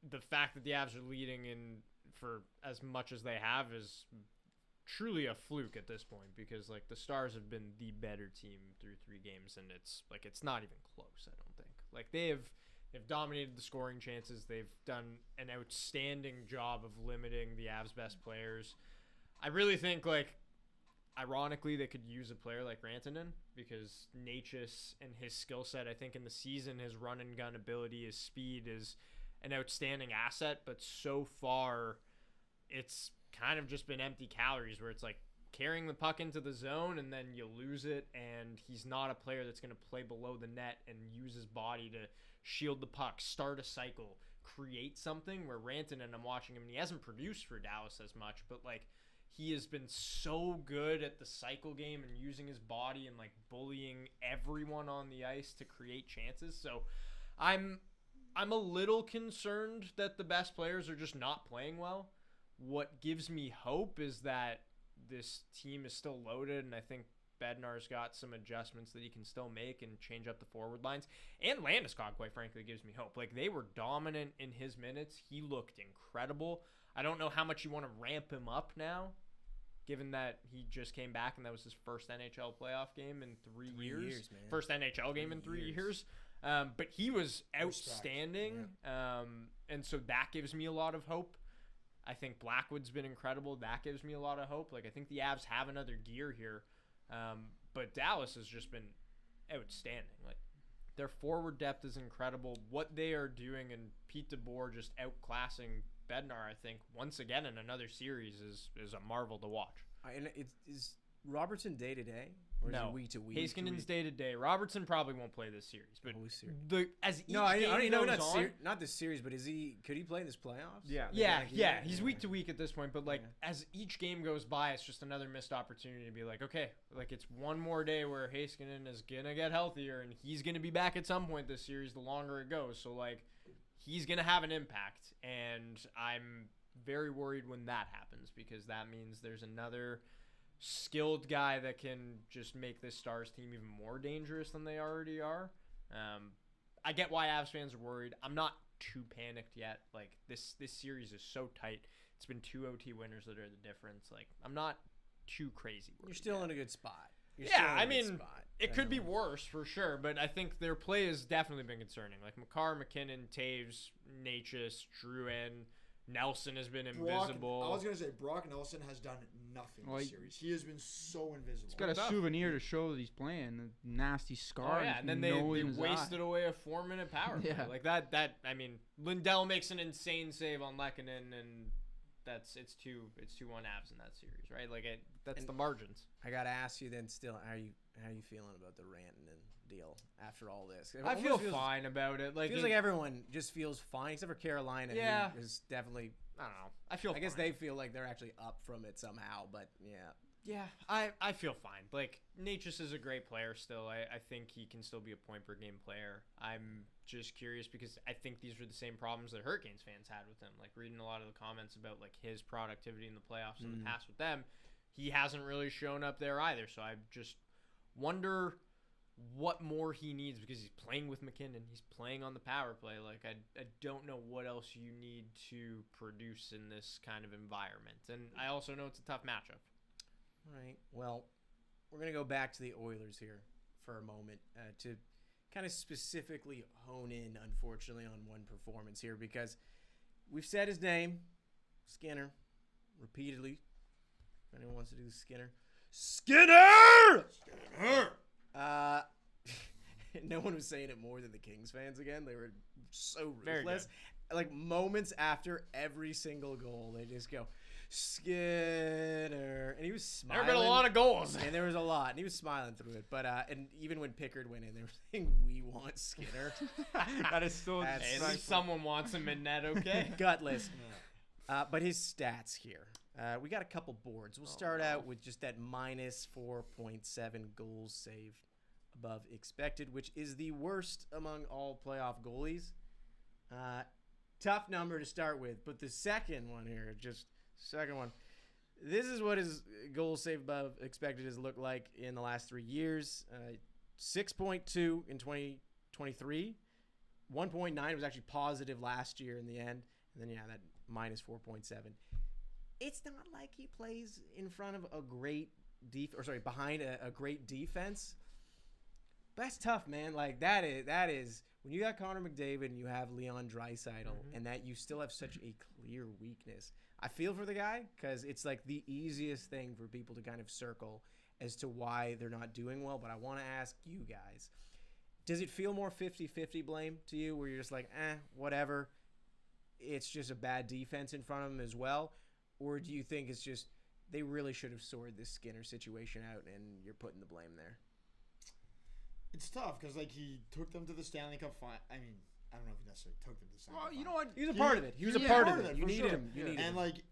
the fact that the Avs are leading in for as much as they have is truly a fluke at this point, because like the Stars have been the better team through 3 games, and it's not even close. I don't think like they've dominated the scoring chances. They've done an outstanding job of limiting the Avs' best players. I really think like ironically they could use a player like Rantanen, because Natchez and his skill set, I think in the season his run and gun ability, his speed is an outstanding asset, but so far it's kind of just been empty calories, where it's like carrying the puck into the zone and then you lose it, and he's not a player that's going to play below the net and use his body to shield the puck, start a cycle, create something. Where Rantanen, I'm watching him and he hasn't produced for Dallas as much, but like he has been so good at the cycle game and using his body and like bullying everyone on the ice to create chances. So I'm a little concerned that the best players are just not playing well. What gives me hope is that this team is still loaded, and I think Bednar's got some adjustments that he can still make and change up the forward lines. And Landeskog, quite frankly, gives me hope. Like, they were dominant in his minutes. He looked incredible. I don't know how much you want to ramp him up now, given that he just came back and that was his first NHL playoff game in 3 years. Man. First NHL game in 3 years. But he was outstanding. And so that gives me a lot of hope. I think Blackwood's been incredible. That gives me a lot of hope. Like, I think the Avs have another gear here. But Dallas has just been outstanding. Like, their forward depth is incredible. What they are doing, and Pete DeBoer just outclassing Bednar, I think, once again in another series is a marvel to watch. And is Robertson day to day, or is No. it week to week? Haskinen's day to day. Robertson probably won't play this series, but as each I game know goes on, not this series, but could he play in this playoffs? Yeah, he's week to week at this point. But like as each game goes by, it's just another missed opportunity to be like, okay, like it's one more day where Heiskanen is gonna get healthier, and he's gonna be back at some point this series. The longer it goes, so like he's gonna have an impact, and I'm very worried when that happens, because that means there's another skilled guy that can just make this Stars team even more dangerous than they already are. I get why Avs fans are worried. I'm not too panicked yet. Like this series is so tight. It's been 2 OT winners that are the difference. Like I'm not too crazy worried. You're still in a good spot. It could be worse for sure, but I think their play has definitely been concerning. Like Makar, McKinnon, Taves, Natchez, Drouin, Nelson has been invisible. I was going to say, Brock Nelson has done nothing this series. He has been so invisible. He's got a souvenir to show that he's playing. A nasty scar. Oh, yeah, and then they wasted away a 4-minute power play. Yeah. Like that, I mean, Lindell makes an insane save on Lehkonen, and it's 2-1 Avs in that series, right? Like that's the margins. I got to ask you then still, how are you feeling about the Rantanen deal after all this? I feel fine about it. Like feels like everyone just feels fine except for Carolina. Yeah, who is definitely. I don't know. I guess they feel like they're actually up from it somehow, but yeah. Yeah, I feel fine. Like Natchez is a great player still. I think he can still be a point per game player. I'm just curious because I think these were the same problems that Hurricanes fans had with him. Like reading a lot of the comments about like his productivity in the playoffs in the past with them, he hasn't really shown up there either. So I just wonder what more he needs, because he's playing with McKinnon. He's playing on the power play. Like, I don't know what else you need to produce in this kind of environment. And I also know it's a tough matchup. All right. Well, we're going to go back to the Oilers here for a moment to kind of specifically hone in, unfortunately, on one performance here, because we've said his name, Skinner, repeatedly. If anyone wants to do Skinner. Skinner! No one was saying it more than the Kings fans again. They were so ruthless. Like moments after every single goal, they just go, Skinner. And he was smiling. There have been a lot of goals. And there was a lot. And he was smiling through it. But and even when Pickard went in, they were saying, we want Skinner. That is still at least someone wants him in net, okay? Gutless. But his stats here. We got a couple boards. We'll start out with just that minus 4.7 goals saved above expected, which is the worst among all playoff goalies. Tough number to start with, but the second one here, this is what his goals saved above expected has looked like in the last 3 years. 6.2 in 2023. 1.9 was actually positive last year in the end. And then, that minus 4.7. It's not like he plays in front of a great behind a great defense. But that's tough, man. Like, that is when you got Connor McDavid and you have Leon Draisaitl, and that you still have such a clear weakness. I feel for the guy because it's like the easiest thing for people to kind of circle as to why they're not doing well. But I want to ask you guys, does it feel more 50-50 blame to you where you're just like, whatever, it's just a bad defense in front of them as well? Or do you think it's just they really should have sorted this Skinner situation out and you're putting the blame there? It's tough because, like, he took them to the Stanley Cup final. I mean, I don't know if he necessarily took them to the Stanley Cup final. You know what? He was a part of it. He was a part of it. You needed him. You needed him. And, like,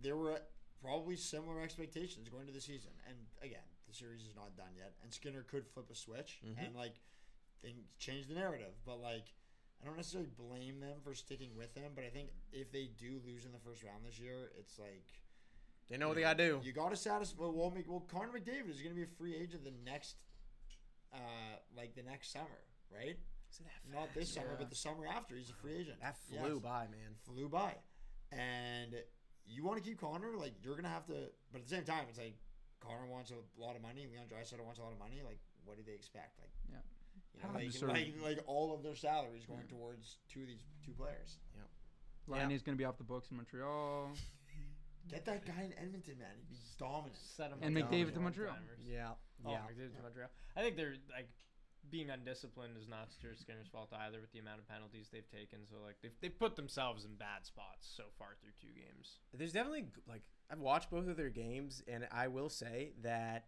there were probably similar expectations going to the season. And, again, the series is not done yet. And Skinner could flip a switch and, like, change the narrative. But, like, I don't necessarily blame them for sticking with him. But I think if they do lose in the first round this year, it's like... They know what they got to do. You got to satisfy... Well, Connor McDavid is going to be a free agent the next summer, right? Is it that fast? Not this summer, but the summer after. He's a free agent. That flew by, man. Flew by. And you want to keep Connor, like, you're going to have to... But at the same time, it's like, Connor wants a lot of money. Leon Draisaitl wants a lot of money. Like, what do they expect? Like, like all of their salaries going towards these two players. Yeah. Liney's going to be off the books in Montreal. Get that guy in Edmonton, man. He'd be dominant. And McDavid to Montreal. McDavid to Montreal. I think they're, like, being undisciplined is not Stuart Skinner's fault either with the amount of penalties they've taken. So, like, they've put themselves in bad spots so far through 2 games. There's definitely, like, I've watched both of their games, and I will say that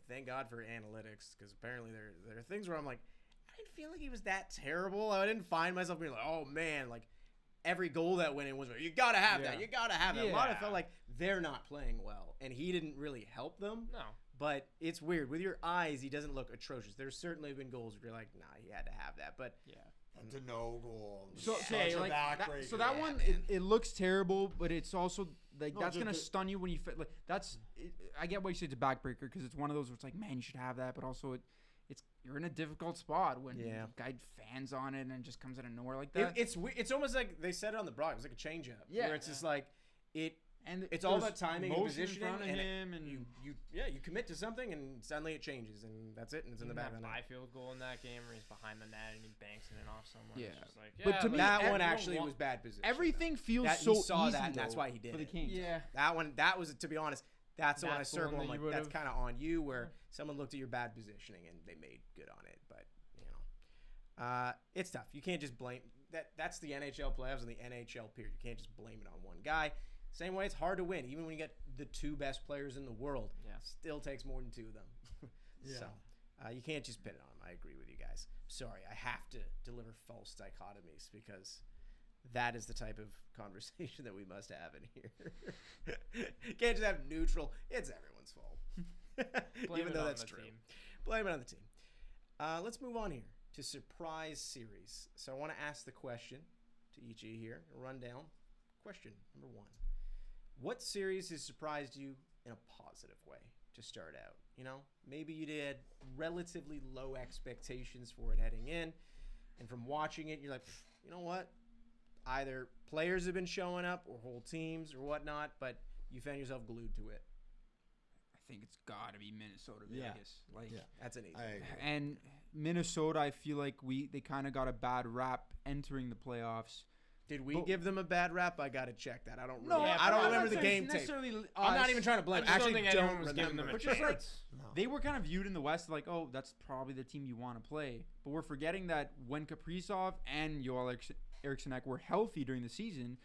thank God for analytics, because apparently there are things where I'm like, I didn't feel like he was that terrible. I didn't find myself being like, oh, man, like, every goal that went in was, you got to have that. You got to have that. A lot of felt like they're not playing well, and he didn't really help them. No. But it's weird. With your eyes, he doesn't look atrocious. There's certainly been goals where you're like, nah, he had to have that. But that's a no goal. So that one, it looks terrible, but it's also like that's gonna stun you when you fit. Like I get why you say it's a backbreaker because it's one of those where it's like, man, you should have that, but also it's you're in a difficult spot when the guy fans on it and just comes out of nowhere like that. It's almost like they said it on the broad. It was like a changeup. Yeah, where it's just like it. And it's all about timing and positioning. In front of him, and you commit to something, and suddenly it changes, and that's it, and it's in the back of the net. Byfield goal in that game where he's behind the net and he banks it off someone. Yeah, it's just like, but to me, that one actually was bad position. Everything feels so easy. Saw that, and that's why he did for the it. Kings. Yeah, that was, to be honest, that's the one I circled. I'm like, that's kind of on you, where someone looked at your bad positioning and they made good on it. But it's tough. You can't just blame that. That's the NHL playoffs and the NHL period. You can't just blame it on one guy. Same way, it's hard to win. Even when you get the 2 best players in the world, still takes more than 2 of them. So you can't just pin it on them. I agree with you guys. Sorry, I have to deliver false dichotomies because that is the type of conversation that we must have in here. Can't just have neutral. It's everyone's fault. Even though that's true. Blame it on the team. Let's move on here to surprise series. So I want to ask the question to each of you here. Run down. Question number 1. What series has surprised you in a positive way to start out? Maybe you did relatively low expectations for it heading in, and from watching it, you're like, you know what? Either players have been showing up or whole teams or whatnot, but you found yourself glued to it. I think it's got to be Minnesota, Vegas. That's an easy. And Minnesota, I feel like they kind of got a bad rap entering the playoffs. Did we give them a bad rap? I got to check that. I don't remember the game tape. I'm not even trying to blame. I actually don't was giving them a chance. They were kind of viewed in the West like, oh, that's probably the team you want to play. But we're forgetting that when Kaprizov and Joel Eriksson were healthy during the season,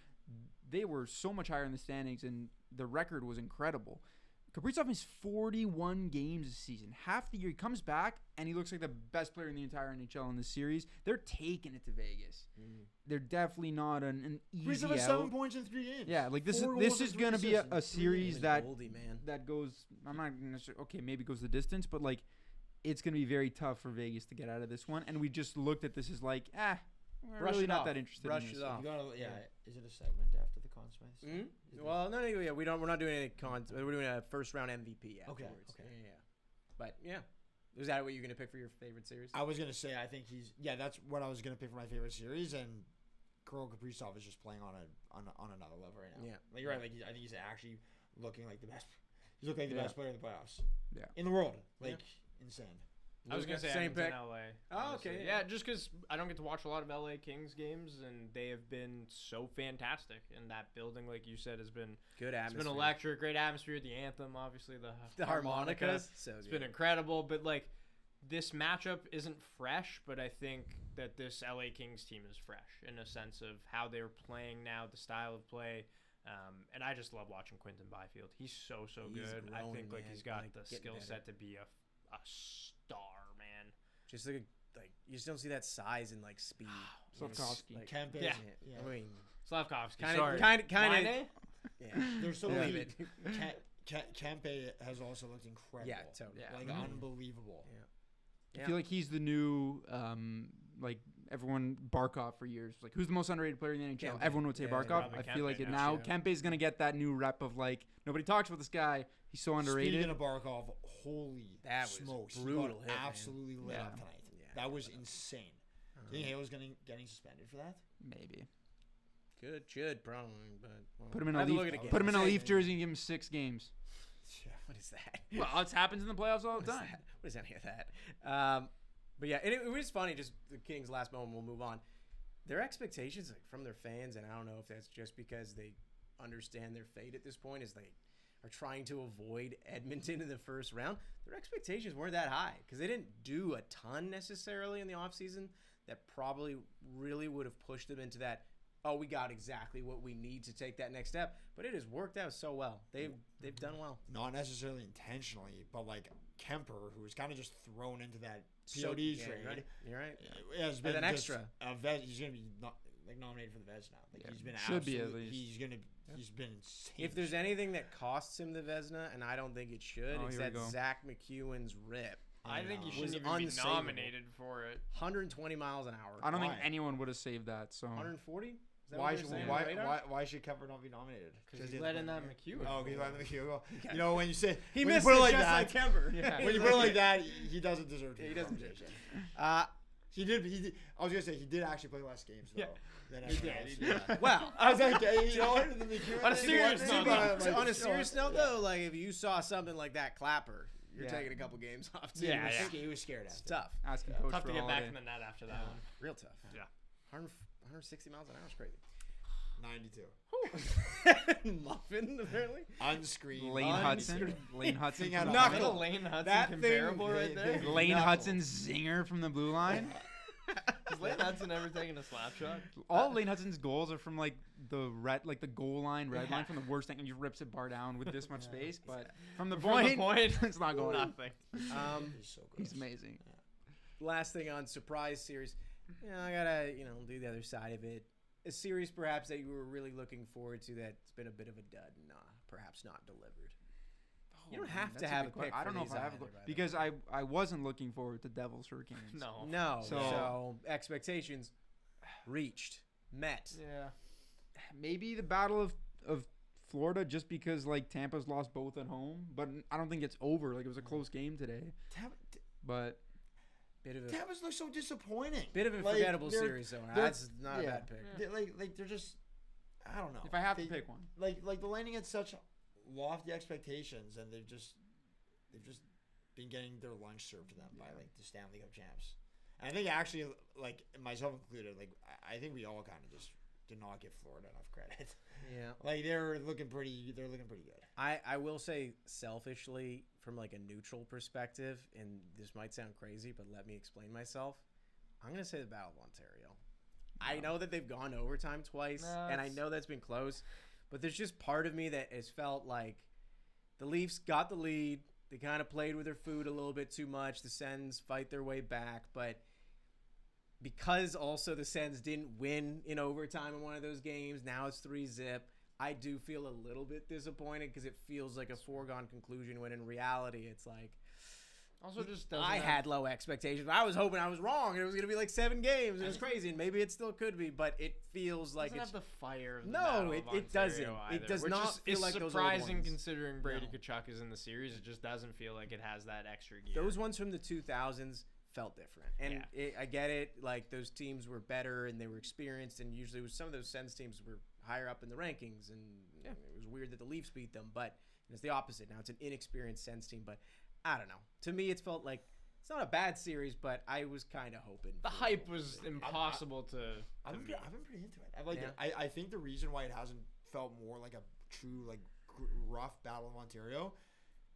they were so much higher in the standings, and the record was incredible. Kaprizov missed 41 games this season. Half the year he comes back and he looks like the best player in the entire NHL in this series. They're taking it to Vegas. They're definitely not an easy Kaprizov has out. 7 points in 3 games. Yeah, like this 4 is goals and 3 going to be assists a in 3 series games. that Goldie, man. that goes. I'm not necessarily okay. Maybe goes the distance, but like it's going to be very tough for Vegas to get out of this one. And we just looked at this as like, we're Brush really it not off. that interested. Brush in this. it off. You gotta, Is it a segment after the Conn Smythe? Mm-hmm. Well, no, we're not doing any We're doing a first round MVP afterwards. Okay. Yeah. But yeah, is that what you're gonna pick for your favorite series? I was gonna say I think that's what I was gonna pick for my favorite series, and Kirill Kaprizov is just playing on another level right now. Yeah. Like you're right. Like I think he's actually looking like the best. He's looking like the best player in the playoffs. Yeah. In the world, like insane. I was gonna say same Edmonton, pick. LA. Oh, honestly. okay. Yeah, just because I don't get to watch a lot of LA Kings games, and they have been so fantastic. And that building, like you said, has been Good it's atmosphere. been electric, great atmosphere. The anthem, obviously, the harmonicas. So It's good. been incredible. But like, this matchup isn't fresh, but I think that this LA Kings team is fresh in a sense of how they're playing now, the style of play. And I just love watching Quinton Byfield. He's so He's good. I growing, think like man. he's got Like, the getting skill better. set to be a star, man. Just like you just don't see that size and like speed. Slavkovsky. Like, Kempe. Yeah. I mean, Slavkovsky, kind sorry. of. Mane? Yeah. They're so Believe elite. it. Kempe has also looked incredible. Yeah, totally. Yeah. Like unbelievable. Yeah. I feel like he's the new, like everyone Barkov for years. Like who's the most underrated player in the NHL? Kempe. Everyone would say Yeah, Barkov. probably I feel Kempe like it now, now. yeah. Kempe's gonna get that new rep of like nobody talks about this guy. He's so underrated. Speaking of Barkov, holy That was smokes. brutal He got hit, man. absolutely lit Yeah. up tonight. Yeah. That was insane. Do you think Halo's getting suspended for that? Maybe Should probably, but well, put him in I a have to Leaf. look at it again. Put him in a Say, Leaf man. jersey and give him 6 games. What is that? Well, it happens in the playoffs all the What is time. that? What is any of that? But yeah, and it was funny. Just the Kings' last moment. We'll move on. Their expectations, like from their fans, and I don't know if that's just because they understand their fate at this point, is they are trying to avoid Edmonton in the first round. Their expectations weren't that high because they didn't do a ton necessarily in the offseason that probably really would have pushed them into that. Oh, we got exactly what we need to take that next step. But it has worked out so well. They've done well. Not necessarily intentionally, but like Kemper, who was kind of just thrown into that So- POD yeah, trade. You're right. Has With been an just extra. He's gonna be nominated for the Vez now. Like Yeah. he's been Should be at absolute- least. He's been insane. If there's anything that costs him the Vezina, and I don't think it should, Oh, it's here we that go. Zach McEwen's rip. I think he Was shouldn't even be unsavable. nominated for it. 120 miles an hour. I don't think Why? anyone would have saved that. So 140? Is that why what should they're saying on the radar? why should Kemper not be nominated? Because he's letting that McEwen. Oh, he's letting McEwen go. You know when you say He when missed you put it it like just that, like Kemper. Yeah. when you put it like that, he doesn't deserve to. He be doesn't nominated. deserve it. He did. I was gonna say he did actually play less games though. Yeah. Than He everyone did, else. he did. Well, I was like, you know what? The McEwen On a thing, serious what- note, but, so like, on a serious yeah. note, though, like if you saw something like that clapper, you're Yeah. taking a couple games off. Too. Yeah, It's yeah. He was scared It's after. tough. asking coach Tough for to a get back holiday. from the net after that Yeah. one. Real tough. Yeah. 160 miles an hour is crazy. 92. Muffin, apparently. Unscreened. Lane Hudson. Lane Hudson. Thing had from a the- Knuckle. Little Lane Hudson That thing- comparable right there. Lane Knuckle. Hudson's zinger from the blue line. Has Lane Hudson ever taken a slap shot? All Lane Hudson's goals are from like the goal line, red line from the worst thing, and he rips it Bardown with this much space. But from the From the point, point, it's not going. nothing. He's so good. He's amazing. Last thing on surprise series, I gotta do the other side of it. A series perhaps that you were really looking forward to that's been a bit of a dud, and perhaps not delivered. You don't have to That's a have big a que- pick I for don't know if these I have either, a by the because way. I wasn't looking forward to Devils Hurricanes. No. No, So- so expectations reached, met. Yeah. Maybe the Battle of Florida, just because like Tampa's lost both at home, but I don't think it's over. Like it was a close game today, but Bit of a Tampa's look so disappointing. Like, forgettable they're- series, though. they're- That's not a yeah. bad pick. They're just, I don't know. if I have to They- pick one, like the Lightning had such lofty expectations, and they've just been getting their lunch served to them by like the Stanley Cup champs. And I think actually, like myself included, like I think we all kind of just did not give Florida enough credit. Yeah. Like they're looking pretty good. I will say selfishly, from like a neutral perspective, and this might sound crazy, but let me explain myself. I'm gonna say the Battle of Ontario. I know that they've gone overtime twice, No, and I it's- know that's been close, but there's just part of me that has felt like the Leafs got the lead. They kind of played with their food a little bit too much. The Sens fight their way back, but because also the Sens didn't win in overtime in one of those games, now it's 3-0. I do feel a little bit disappointed because it feels like a foregone conclusion when in reality it's like Also, just I had low expectations. I was hoping I was wrong and it was going to be like 7 games. It was crazy, and maybe it still could be, but it feels like doesn't it's have the fire. Of the no, Battle it of doesn't. Ontario It either, does which not is, feel is like those old surprising ones. considering Brady No. Tkachuk is in the series. It just doesn't feel like it has that extra gear. Those ones from the 2000s felt different, and I get it. Like those teams were better and they were experienced, and usually some of those Sens teams were higher up in the rankings, and it was weird that the Leafs beat them. But it's the opposite now. It's an inexperienced Sens team, but I don't know. To me, it's felt like it's not a bad series, but I was kind of hoping the hype was impossible to I've been pretty into it. I like it. Yeah. I think the reason why it hasn't felt more like a true like rough Battle of Ontario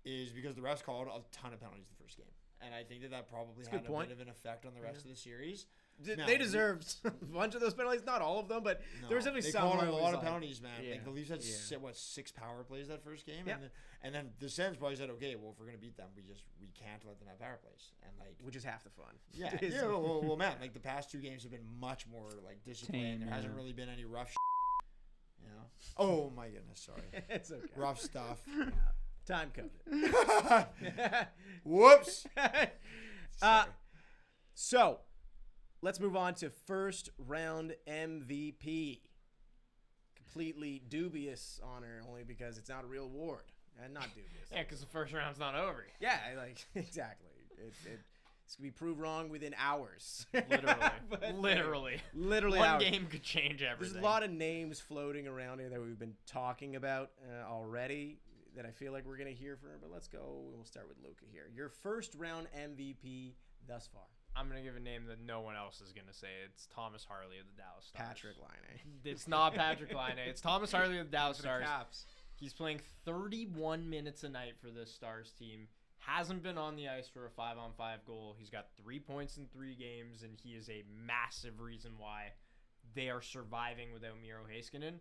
is because the refs called a ton of penalties the first game, and I think that probably had a bit of an effect on the rest of the series. They deserved a bunch of those penalties, not all of them, but there was definitely some. They where called it a lot was of like- penalties, man. Yeah. Like the Leafs had Yeah. 6 power plays that first game, Yeah. and then the Sens probably said, okay, well if we're gonna beat them, we can't let them have power plays, and like which is half the fun. yeah, yeah. Well, man, like the past 2 games have been much more like disciplined. Tame, There yeah. hasn't really been any rough. You know. Oh my goodness, sorry. It's okay. Rough stuff. Time code. Whoops. uh, so, let's move on to first round MVP. Completely dubious honor, only because it's not a real award. And not dubious. Yeah, because the first round's not over. Yeah, like, exactly. It's going to be proved wrong within hours. Literally. But- Literally hours. One game could change everything. There's a lot of names floating around here that we've been talking about already that I feel like we're going to hear from. But let's go. We'll start with Luca here. Your first round MVP thus far. I'm going to give a name that no one else is going to say. It's Thomas Harley of the Dallas Stars. Patrick Laine. It's not Patrick Laine. It's Thomas Harley of the Dallas For the Stars. Caps. He's playing 31 minutes a night for this Stars team. Hasn't been on the ice for a 5-on-5 goal. He's got 3 points in 3 games, and he is a massive reason why they are surviving without Miro Heiskanen.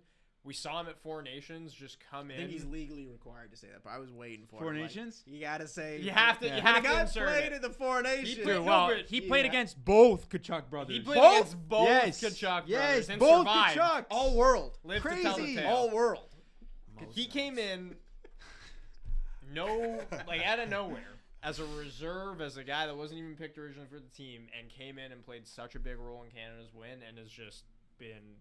We saw him at Four Nations just come in. I think he's legally required to say that, but I was waiting for Four it. Nations? Like, you got to say. You have to. Yeah. You And have the to guy insert played it. at the Four Nations. played- Dude, no, well, but- he played yeah. against both Kachuk brothers. He played Both? against both Yes. Kachuk Yes, brothers and both survived. Kachucks. All world. Lived to tell the Crazy. tale. All world. He came in out of nowhere as a reserve, as a guy that wasn't even picked originally for the team, and came in and played such a big role in Canada's win, and has just been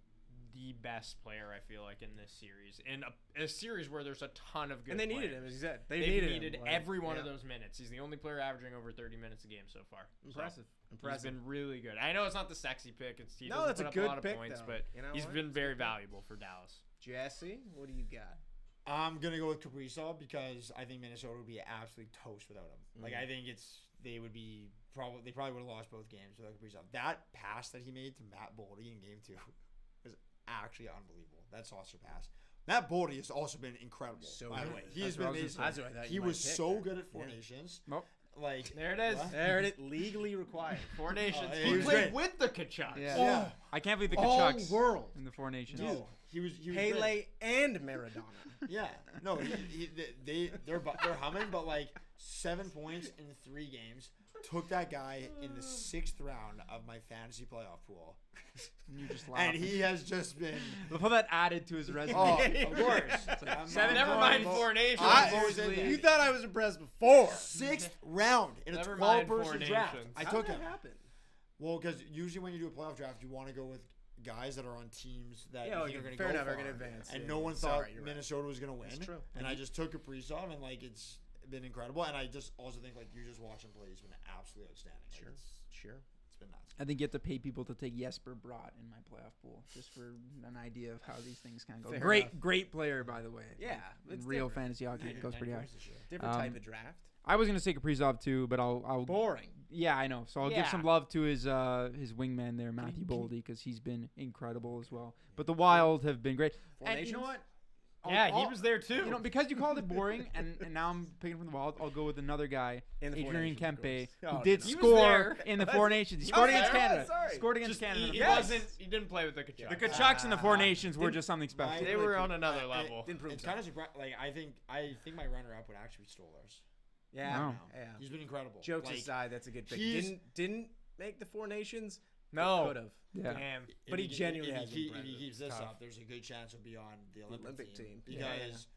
the best player, I feel like, in this series. In a series where there's a ton of good And they needed players. him, as you said. They've needed needed him. Like, every one of yeah. those minutes. He's the only player averaging over 30 minutes a game so far. Impressive. So, Impressive. He's been really good. I know it's not the sexy pick. He No, doesn't that's put a up good a lot of pick, points, though. but You know he's what? been It's a very good pick. valuable for Dallas. Jesse, what do you got? I'm gonna go with Kaprizov because I think Minnesota would be absolutely toast without him. Like I think they probably would have lost both games without Kaprizov. That pass that he made to Matt Boldy in Game 2 was actually unbelievable. That saucer pass. Matt Boldy has also been incredible. So by the good. way, he That's has been what I was amazing. gonna That's what I thought He you was might pick so there. good at Four Yeah. Nations. Nope. Like There it is. what? There it legally required. Four Nations. he he was played great. with the Kachucks. Yeah. Yeah. I can't believe the All Kachucks world. in the Four Nations. No, he was Pele great. and Maradona. Yeah, no, they're humming, but like 7 points in 3 games took that guy in the 6th round of my fantasy playoff pool, And you just laugh. and he has just been. Look how that added to his resume. Oh, of course. Never mind Four Nations. You thought I was impressed before. 6th round in a Never mind 12-person Four draft. Nations. I How took did him. that happen? Well, because usually when you do a playoff draft, you want to go with guys that are on teams that Yeah, you like, think are going to fair go enough, far. are gonna advance. And Yeah, no one sorry, thought you're right. Minnesota was going to win. That's true. And I just took Kaprizov, and like it's been incredible. And I just also think like you just watch him play, he's been absolutely outstanding. Like, Sure. Sure. it's been nuts. I think you have to pay people to take Jesper Bratt in my playoff pool, just for an idea of how these things kind of go. Fair Great, enough. great player, by the way. Yeah, In it's real different. fantasy hockey, it goes pretty high. Different type Um, of draft. I was gonna say Kaprizov too, but I'll Boring. yeah, I know. So I'll give Yeah. some love to his wingman there, Matthew Boldy, because he's been incredible as well. But the Wild have been great. Four And you know Nations? what? Yeah, he was there too. You know, because you called it boring, and now I'm picking from the ball. I'll go with another guy, In the Four Adrian Nations, of Kempe, course. who Oh, did no. He was score there. in the Four Nations. He He scored was against there? Canada. Sorry. Scored against Just, Canada. in the he playoffs. wasn't. He didn't play with the Kachuk. The Kachucks and the Four Nations were just something special. They were on another level. Didn't prove It's himself. kind of surprising. Like I think my runner-up would actually be Stolarz. Yeah, Wow. yeah. He's been incredible. Jokes Like, aside, that's a good pick. he's- Didn't make the Four Nations. No. Could have. Yeah. Damn. But he genuinely if has he, been if he impressive. keeps this Tough. up, there's a good chance he'll be on the Olympic team. because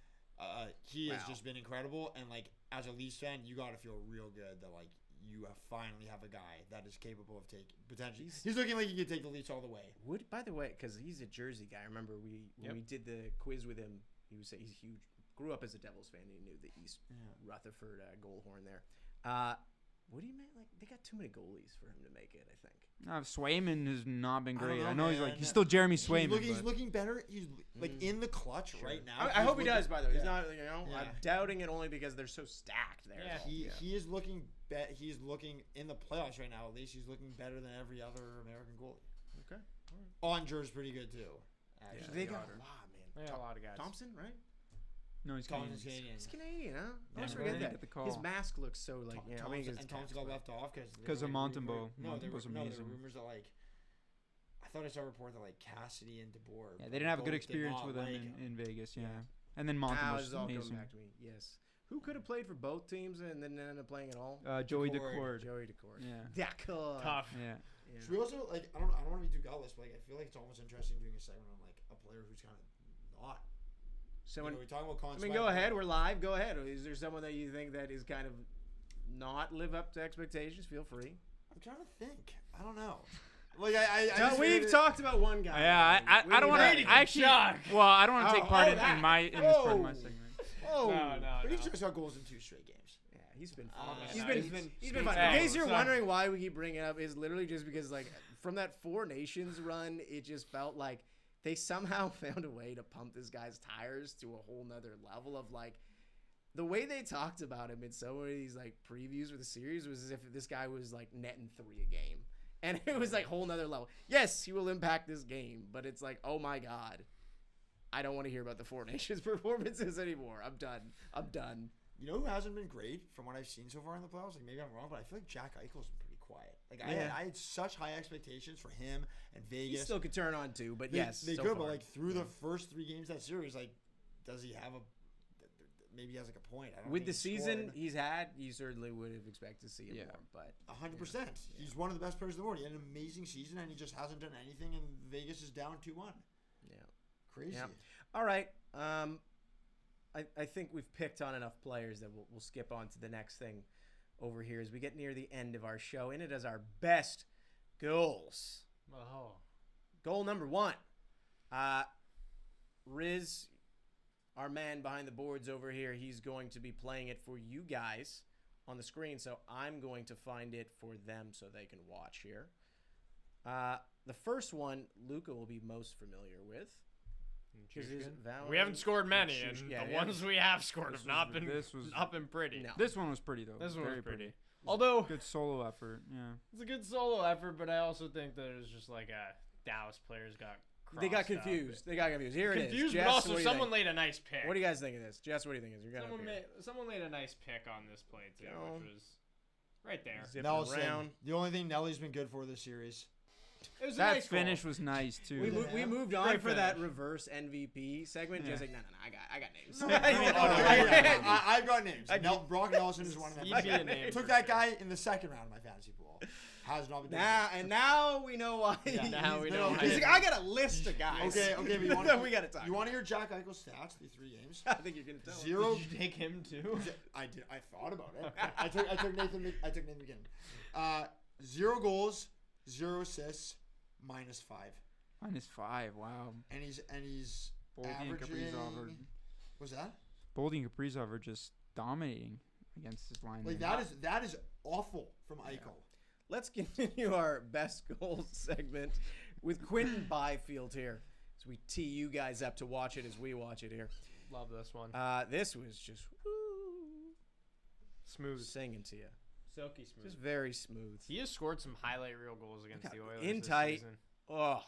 he has Wow. just been incredible. And like as a Leafs fan, you got to feel real good that like you finally have a guy that is capable of taking potentially. He's looking like he could take the Leafs all the way. By the way, because he's a Jersey guy. I remember when Yep. we did the quiz with him. He was he's huge. Grew up as a Devils fan. He knew the East Rutherford goal horn there. What do you mean? Like they got too many goalies for him to make it. I think. Swayman has not been I don't great. know, I know man. he's still Jeremy Swayman. He's but- looking better. He's like in the clutch right now. I hope he does. By the way, he's Yeah. not. Yeah. I'm doubting it only because they're so stacked there. Yeah. He is looking. He's looking in the playoffs right now. At least he's looking better than every other American goalie. Okay. Onger's pretty good too. Yeah, Actually, they got a lot, man. They got a lot of guys. Thompson, right? No, he's Thompson's Canadian. Canadian. He's Canadian, huh? I Yeah, always but forget they that. didn't get the call. His mask looks so like And Thompson got left off Because of Montembeault. No, there Montembeault's were amazing. rumors that like I thought I saw a report that like Cassidy and DeBoer. Yeah, they didn't have a good both did experience not with him like in Vegas. Yeah, and then Now Montembeault's it's all coming amazing. back to me. Yes. Who could have played for both teams and then ended up playing at all? Joey Decord. Decord. Joey Decord. Yeah. Decord. Tough. Yeah. Yeah. Should we also like I don't want to be too gutless, but like I feel like it's almost interesting doing a segment on like a player who's kind of not. Someone. We talk about I mean, go ahead. We're live. Go ahead. Is there someone that you think that is kind of not live up to expectations? Feel free. I'm trying to think. I don't know. Like I just We've figured- talked about one guy. Yeah, I don't want Brady to. I actually, well, I don't want to take part in this part of my segment. Oh, No. But he just got goals in 2 straight games. Yeah, he's been Oh, fun. man, He's no, been he's fun. been In case you're fun. wondering why we keep bringing it up, is literally just because like from that Four Nations run, it just felt like they somehow found a way to pump this guy's tires to a whole nother level of like the way they talked about him in so many of these like previews for the series was as if this guy was like netting 3 a game. And it was like whole nother level. Yes, he will impact this game, but it's like, oh my God. I don't want to hear about the Four Nations performances anymore. I'm done. You know who hasn't been great from what I've seen so far in the playoffs? Like maybe I'm wrong, but I feel like Jack Eichel's been pretty quiet. Like I had such high expectations for him and He Vegas. still could turn on too, but they, yes. they so could, far. but like through the first 3 games of that series, like does he have a? Maybe he has like a point. I don't with think the he season scored. he's had, you certainly would have expected to see it Yeah. more. But 100%. He's one of the best players in the world. He had an amazing season, and he just hasn't done anything. And Vegas is down 2-1. yeah. Crazy. Yeah. All right. I think we've picked on enough players that we'll skip on to the next thing over here as we get near the end of our show. And it is our best goals. Oh. Goal number 1. Riz, our man behind the boards over here, he's going to be playing it for you guys on the screen. So I'm going to find it for them so they can watch here. The first one, Luca will be most familiar with. We haven't scored many, and Yeah, the yeah. ones we have scored have not been pretty. No. This one was pretty though. This one was Very pretty. Although Good solo effort. Yeah. it's a good solo effort, but I also think that it was just like a Dallas players got They got crossed up. confused. Here it is. Confused, Jess, but also what do you someone think? laid a nice pick. What do you guys think of this? Jess, what do you think of this? You're gonna Someone laid a nice pick on this play too, Go. which was right there. Zip Nelson. around. The only thing Nelly's been good for this series. It was a That nice finish goal. was nice too. We moved on Great for that finish. reverse MVP segment. Yeah. Just like no, I got names. I've got names. Brock Nelson is one of them. He'd be a name Took for that sure. guy in the second round of my fantasy pool. Has not been. Now we know why. Now we know why. He's like, I got a list of guys. Okay, but you want we gotta talk. You want to hear Jack Eichel's stats? The 3 games. I think you're gonna tell. 0. Did you take him too? I did. I thought about it. I took Nathan. I took Nathan McKinnon. 0 goals, 0 assists, -5. -5. Wow. And he's Boldy and averaging. Kaprizov are, What's that? Boldy and Kaprizov are just dominating against this line. Like that is awful from Eichel. Let's continue our best goals segment with Quentin Byfield here, as we tee you guys up to watch it as we watch it here. Love this one. This was just Smooth. singing to you, Silky smooth. just very smooth. He has scored some highlight reel goals against the Oilers In this tight. season. Oh,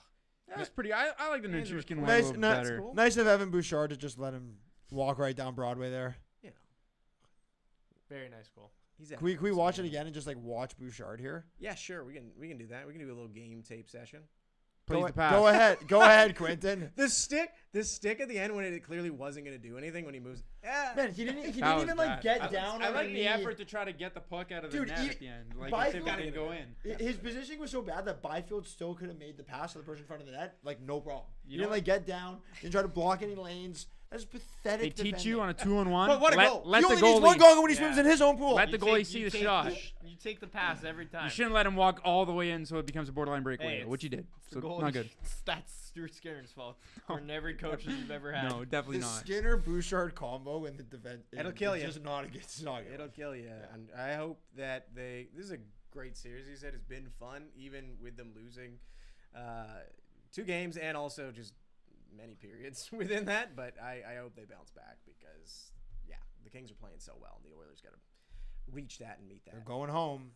That's pretty. I like the Hands are Nichushkin cool. way a Nice, little bit nice, better. cool. nice of Evan Bouchard to just let him walk right down Broadway there. You know, Very nice goal. he's Can we watch it again and just like watch Bouchard here? Yeah, sure. We can do that. We can do a little game tape session. Plays the pass. Go ahead. Go ahead, Quentin. This stick at the end when it clearly wasn't going to do anything when he moves. Man, he didn't That was even like bad. get down. I on like a the knee. effort to try to get the puck out of the Dude, net he- at the end. Like Byfield- if it didn't go in. His positioning was so bad that Byfield still could have made the pass to the person in front of the net, like no problem. He You didn't know- like get down, didn't try to block any lanes. That's pathetic. They teach defending. you on a 2-on-1. But what a goal. Let he the only needs one goalie. goal when he swims Yeah. in his own pool. Let the goalie see the shot. You take the pass every time. You shouldn't let him walk all the way in so it becomes a borderline breakaway, Hey, which he did. It's So the goalie. not good. That's Stuart Skinner's fault. Or every coach you've ever had. No, definitely the not. Skinner Bouchard combo in the defense. It'll kill you. It's just not a good. It's not good. It'll kill you. And I hope that this is a great series. He said it's been fun, even with them losing 2 games and also just many periods within that. But I hope they bounce back because, yeah, the Kings are playing so well, and the Oilers got to reach that and meet that. They're going home.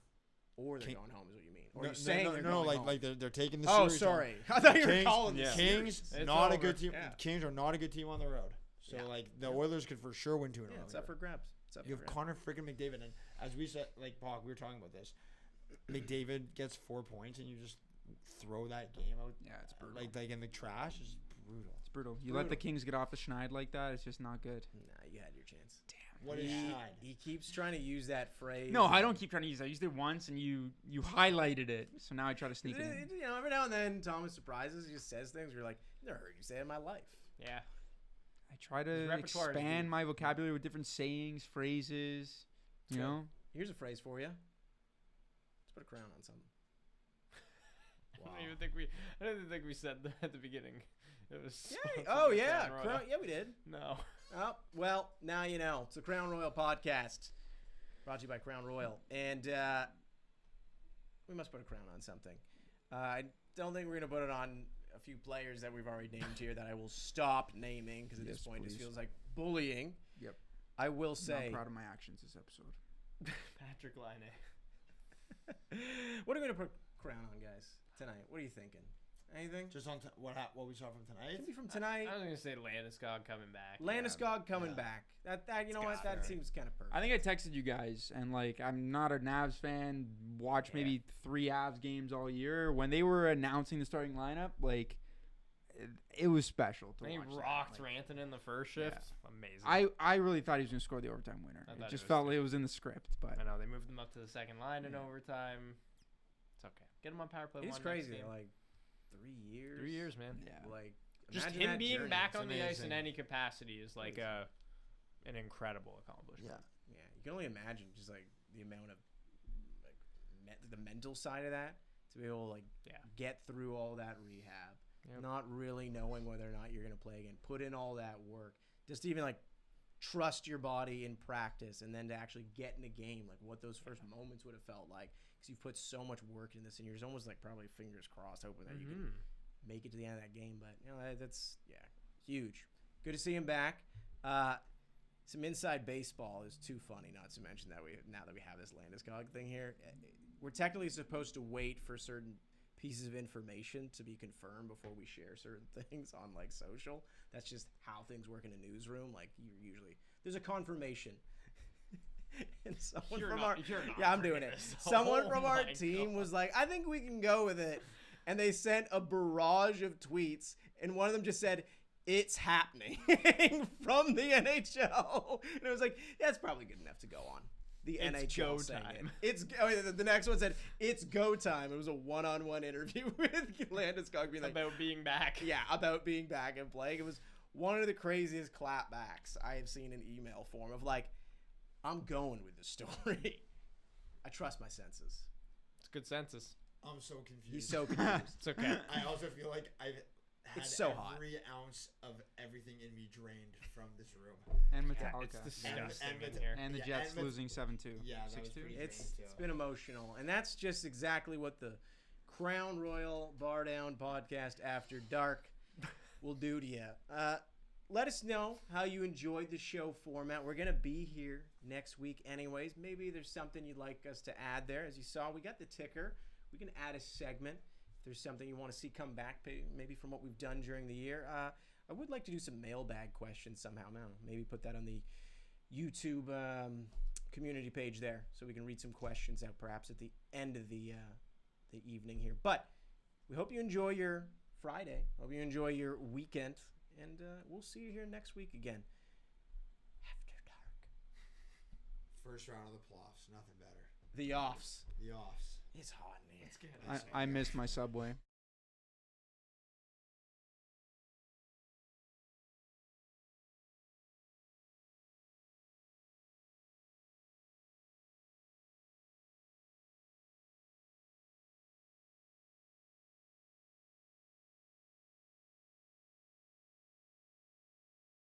Or they're King- going home is what you mean. Or No, you're saying no, they're no, going like home. like they're taking the Oh, series. sorry. I thought you were Kings, calling the yeah. series. Kings, It's not a over. good team. Yeah. Kings are not a good team on the road. So Yeah. like the Oilers could for sure win 2 in a Yeah, row. it's up for grabs. It's up You for have grabs. Connor freaking McDavid, and as we said, like Paul, we were talking about this. McDavid gets 4 points, and you just throw that game out. Yeah, it's brutal. Like in the trash is brutal. It's brutal. You let the Kings get off the schneid like that, it's just not good. Nah, you had your chance. What is Schneid? He keeps trying to use that phrase. No, I don't keep trying to use it. I used it once, and you highlighted it, so now I try to sneak it in. You know, every now and then Thomas surprises. He just says things. You're like, never heard you say it in my life. Yeah. I try His to repertoire is expand deep. my vocabulary with different sayings, phrases. You Sure. know, Here's a phrase for you. Let's put a crown on something. I don't even think we said that at the beginning. It was. Yeah. Oh yeah. Crown, yeah, we did. No. Oh well, now you know. It's a Crown Royal podcast, brought to you by Crown Royal, and we must put a crown on something. I don't think we're gonna put it on a few players that we've already named here that I will stop naming because at this Yes, point it please. feels like bullying. Yep. I will I'm say. not proud of my actions this episode. Patrick Laine. What are we gonna put crown on, guys, tonight? What are you thinking? Anything? Just on what we saw from tonight. Could be from tonight. I was gonna say Landeskog coming back. Landeskog coming Yeah. back. That you know what? It's That fair. seems kind of perfect. I think I texted you guys, and like I'm not a Navs fan. Watched maybe 3 Avs games all year. When they were announcing the starting lineup, like it was special to And he watch. that. rocked Like, Rantanen in the first shift. Yeah. Amazing. I really thought he was gonna score the overtime winner. I It thought just it was felt too. it was in the script, but I know they moved him up to the second line in Yeah. overtime. It's okay. Get him on power play. It's one crazy. next game. Like 3 years. 3 years, man. yeah. Like Just imagine him that being journey. back It's on the ice in amazing. any capacity is like an incredible accomplishment. Yeah. Yeah, you can only imagine just like the amount of like the mental side of that to be able to like Yeah. get through all that rehab, Yep. not really knowing whether or not you're gonna play again, put in all that work, just to even like trust your body in practice, and then to actually get in a game, like what those first moments would have felt like, because you've put so much work in this, and you're almost like probably fingers crossed, hoping that you can make it to the end of that game. But you know that's huge. Good to see him back. Some inside baseball is too funny not to mention that now that we have this Landeskog thing here. We're technically supposed to wait for certain pieces of information to be confirmed before we share certain things on like social. That's just how things work in a newsroom. Like there's a confirmation. And someone You're from not- our you're not I'm doing bringing it. this. Someone Oh from our my team God. was like, I think we can go with it. And they sent a barrage of tweets, and one of them just said, "It's happening," from the NHL. And it was like, yeah, it's probably good enough to go on. The It's NHL go saying time. it. The next one said, "It's go time." It was a one-on-one interview with Landeskog being like, About being back. yeah, about being back and playing. It was one of the craziest clapbacks I have seen in email form of like, I'm going with the story. I trust my senses. It's good census. I'm so confused. He's so confused. It's okay. I also feel like I've had It's so hot. every ounce of everything in me drained from this room. And Yeah, Metallica. it's disgusting And in here. And the Yeah, Jets and losing 7-2. Yeah, that was 6-2? pretty It's draining, too. been emotional, and that's just exactly what the Crown Royal Bardown podcast After Dark will do to you. Let us know how you enjoyed the show format. We're gonna be here next week, anyways. Maybe there's something you'd like us to add there. As you saw, we got the ticker. We can add a segment. If there's something you want to see come back, maybe from what we've done during the year. I would like to do some mailbag questions somehow. I don't know, maybe put that on the YouTube community page there, so we can read some questions out perhaps at the end of the evening here. But we hope you enjoy your Friday. Hope you enjoy your weekend, and we'll see you here next week again. After dark. First round of the playoffs, nothing better. The offs. The offs. It's hot in here. Let's get it. I miss my Subway.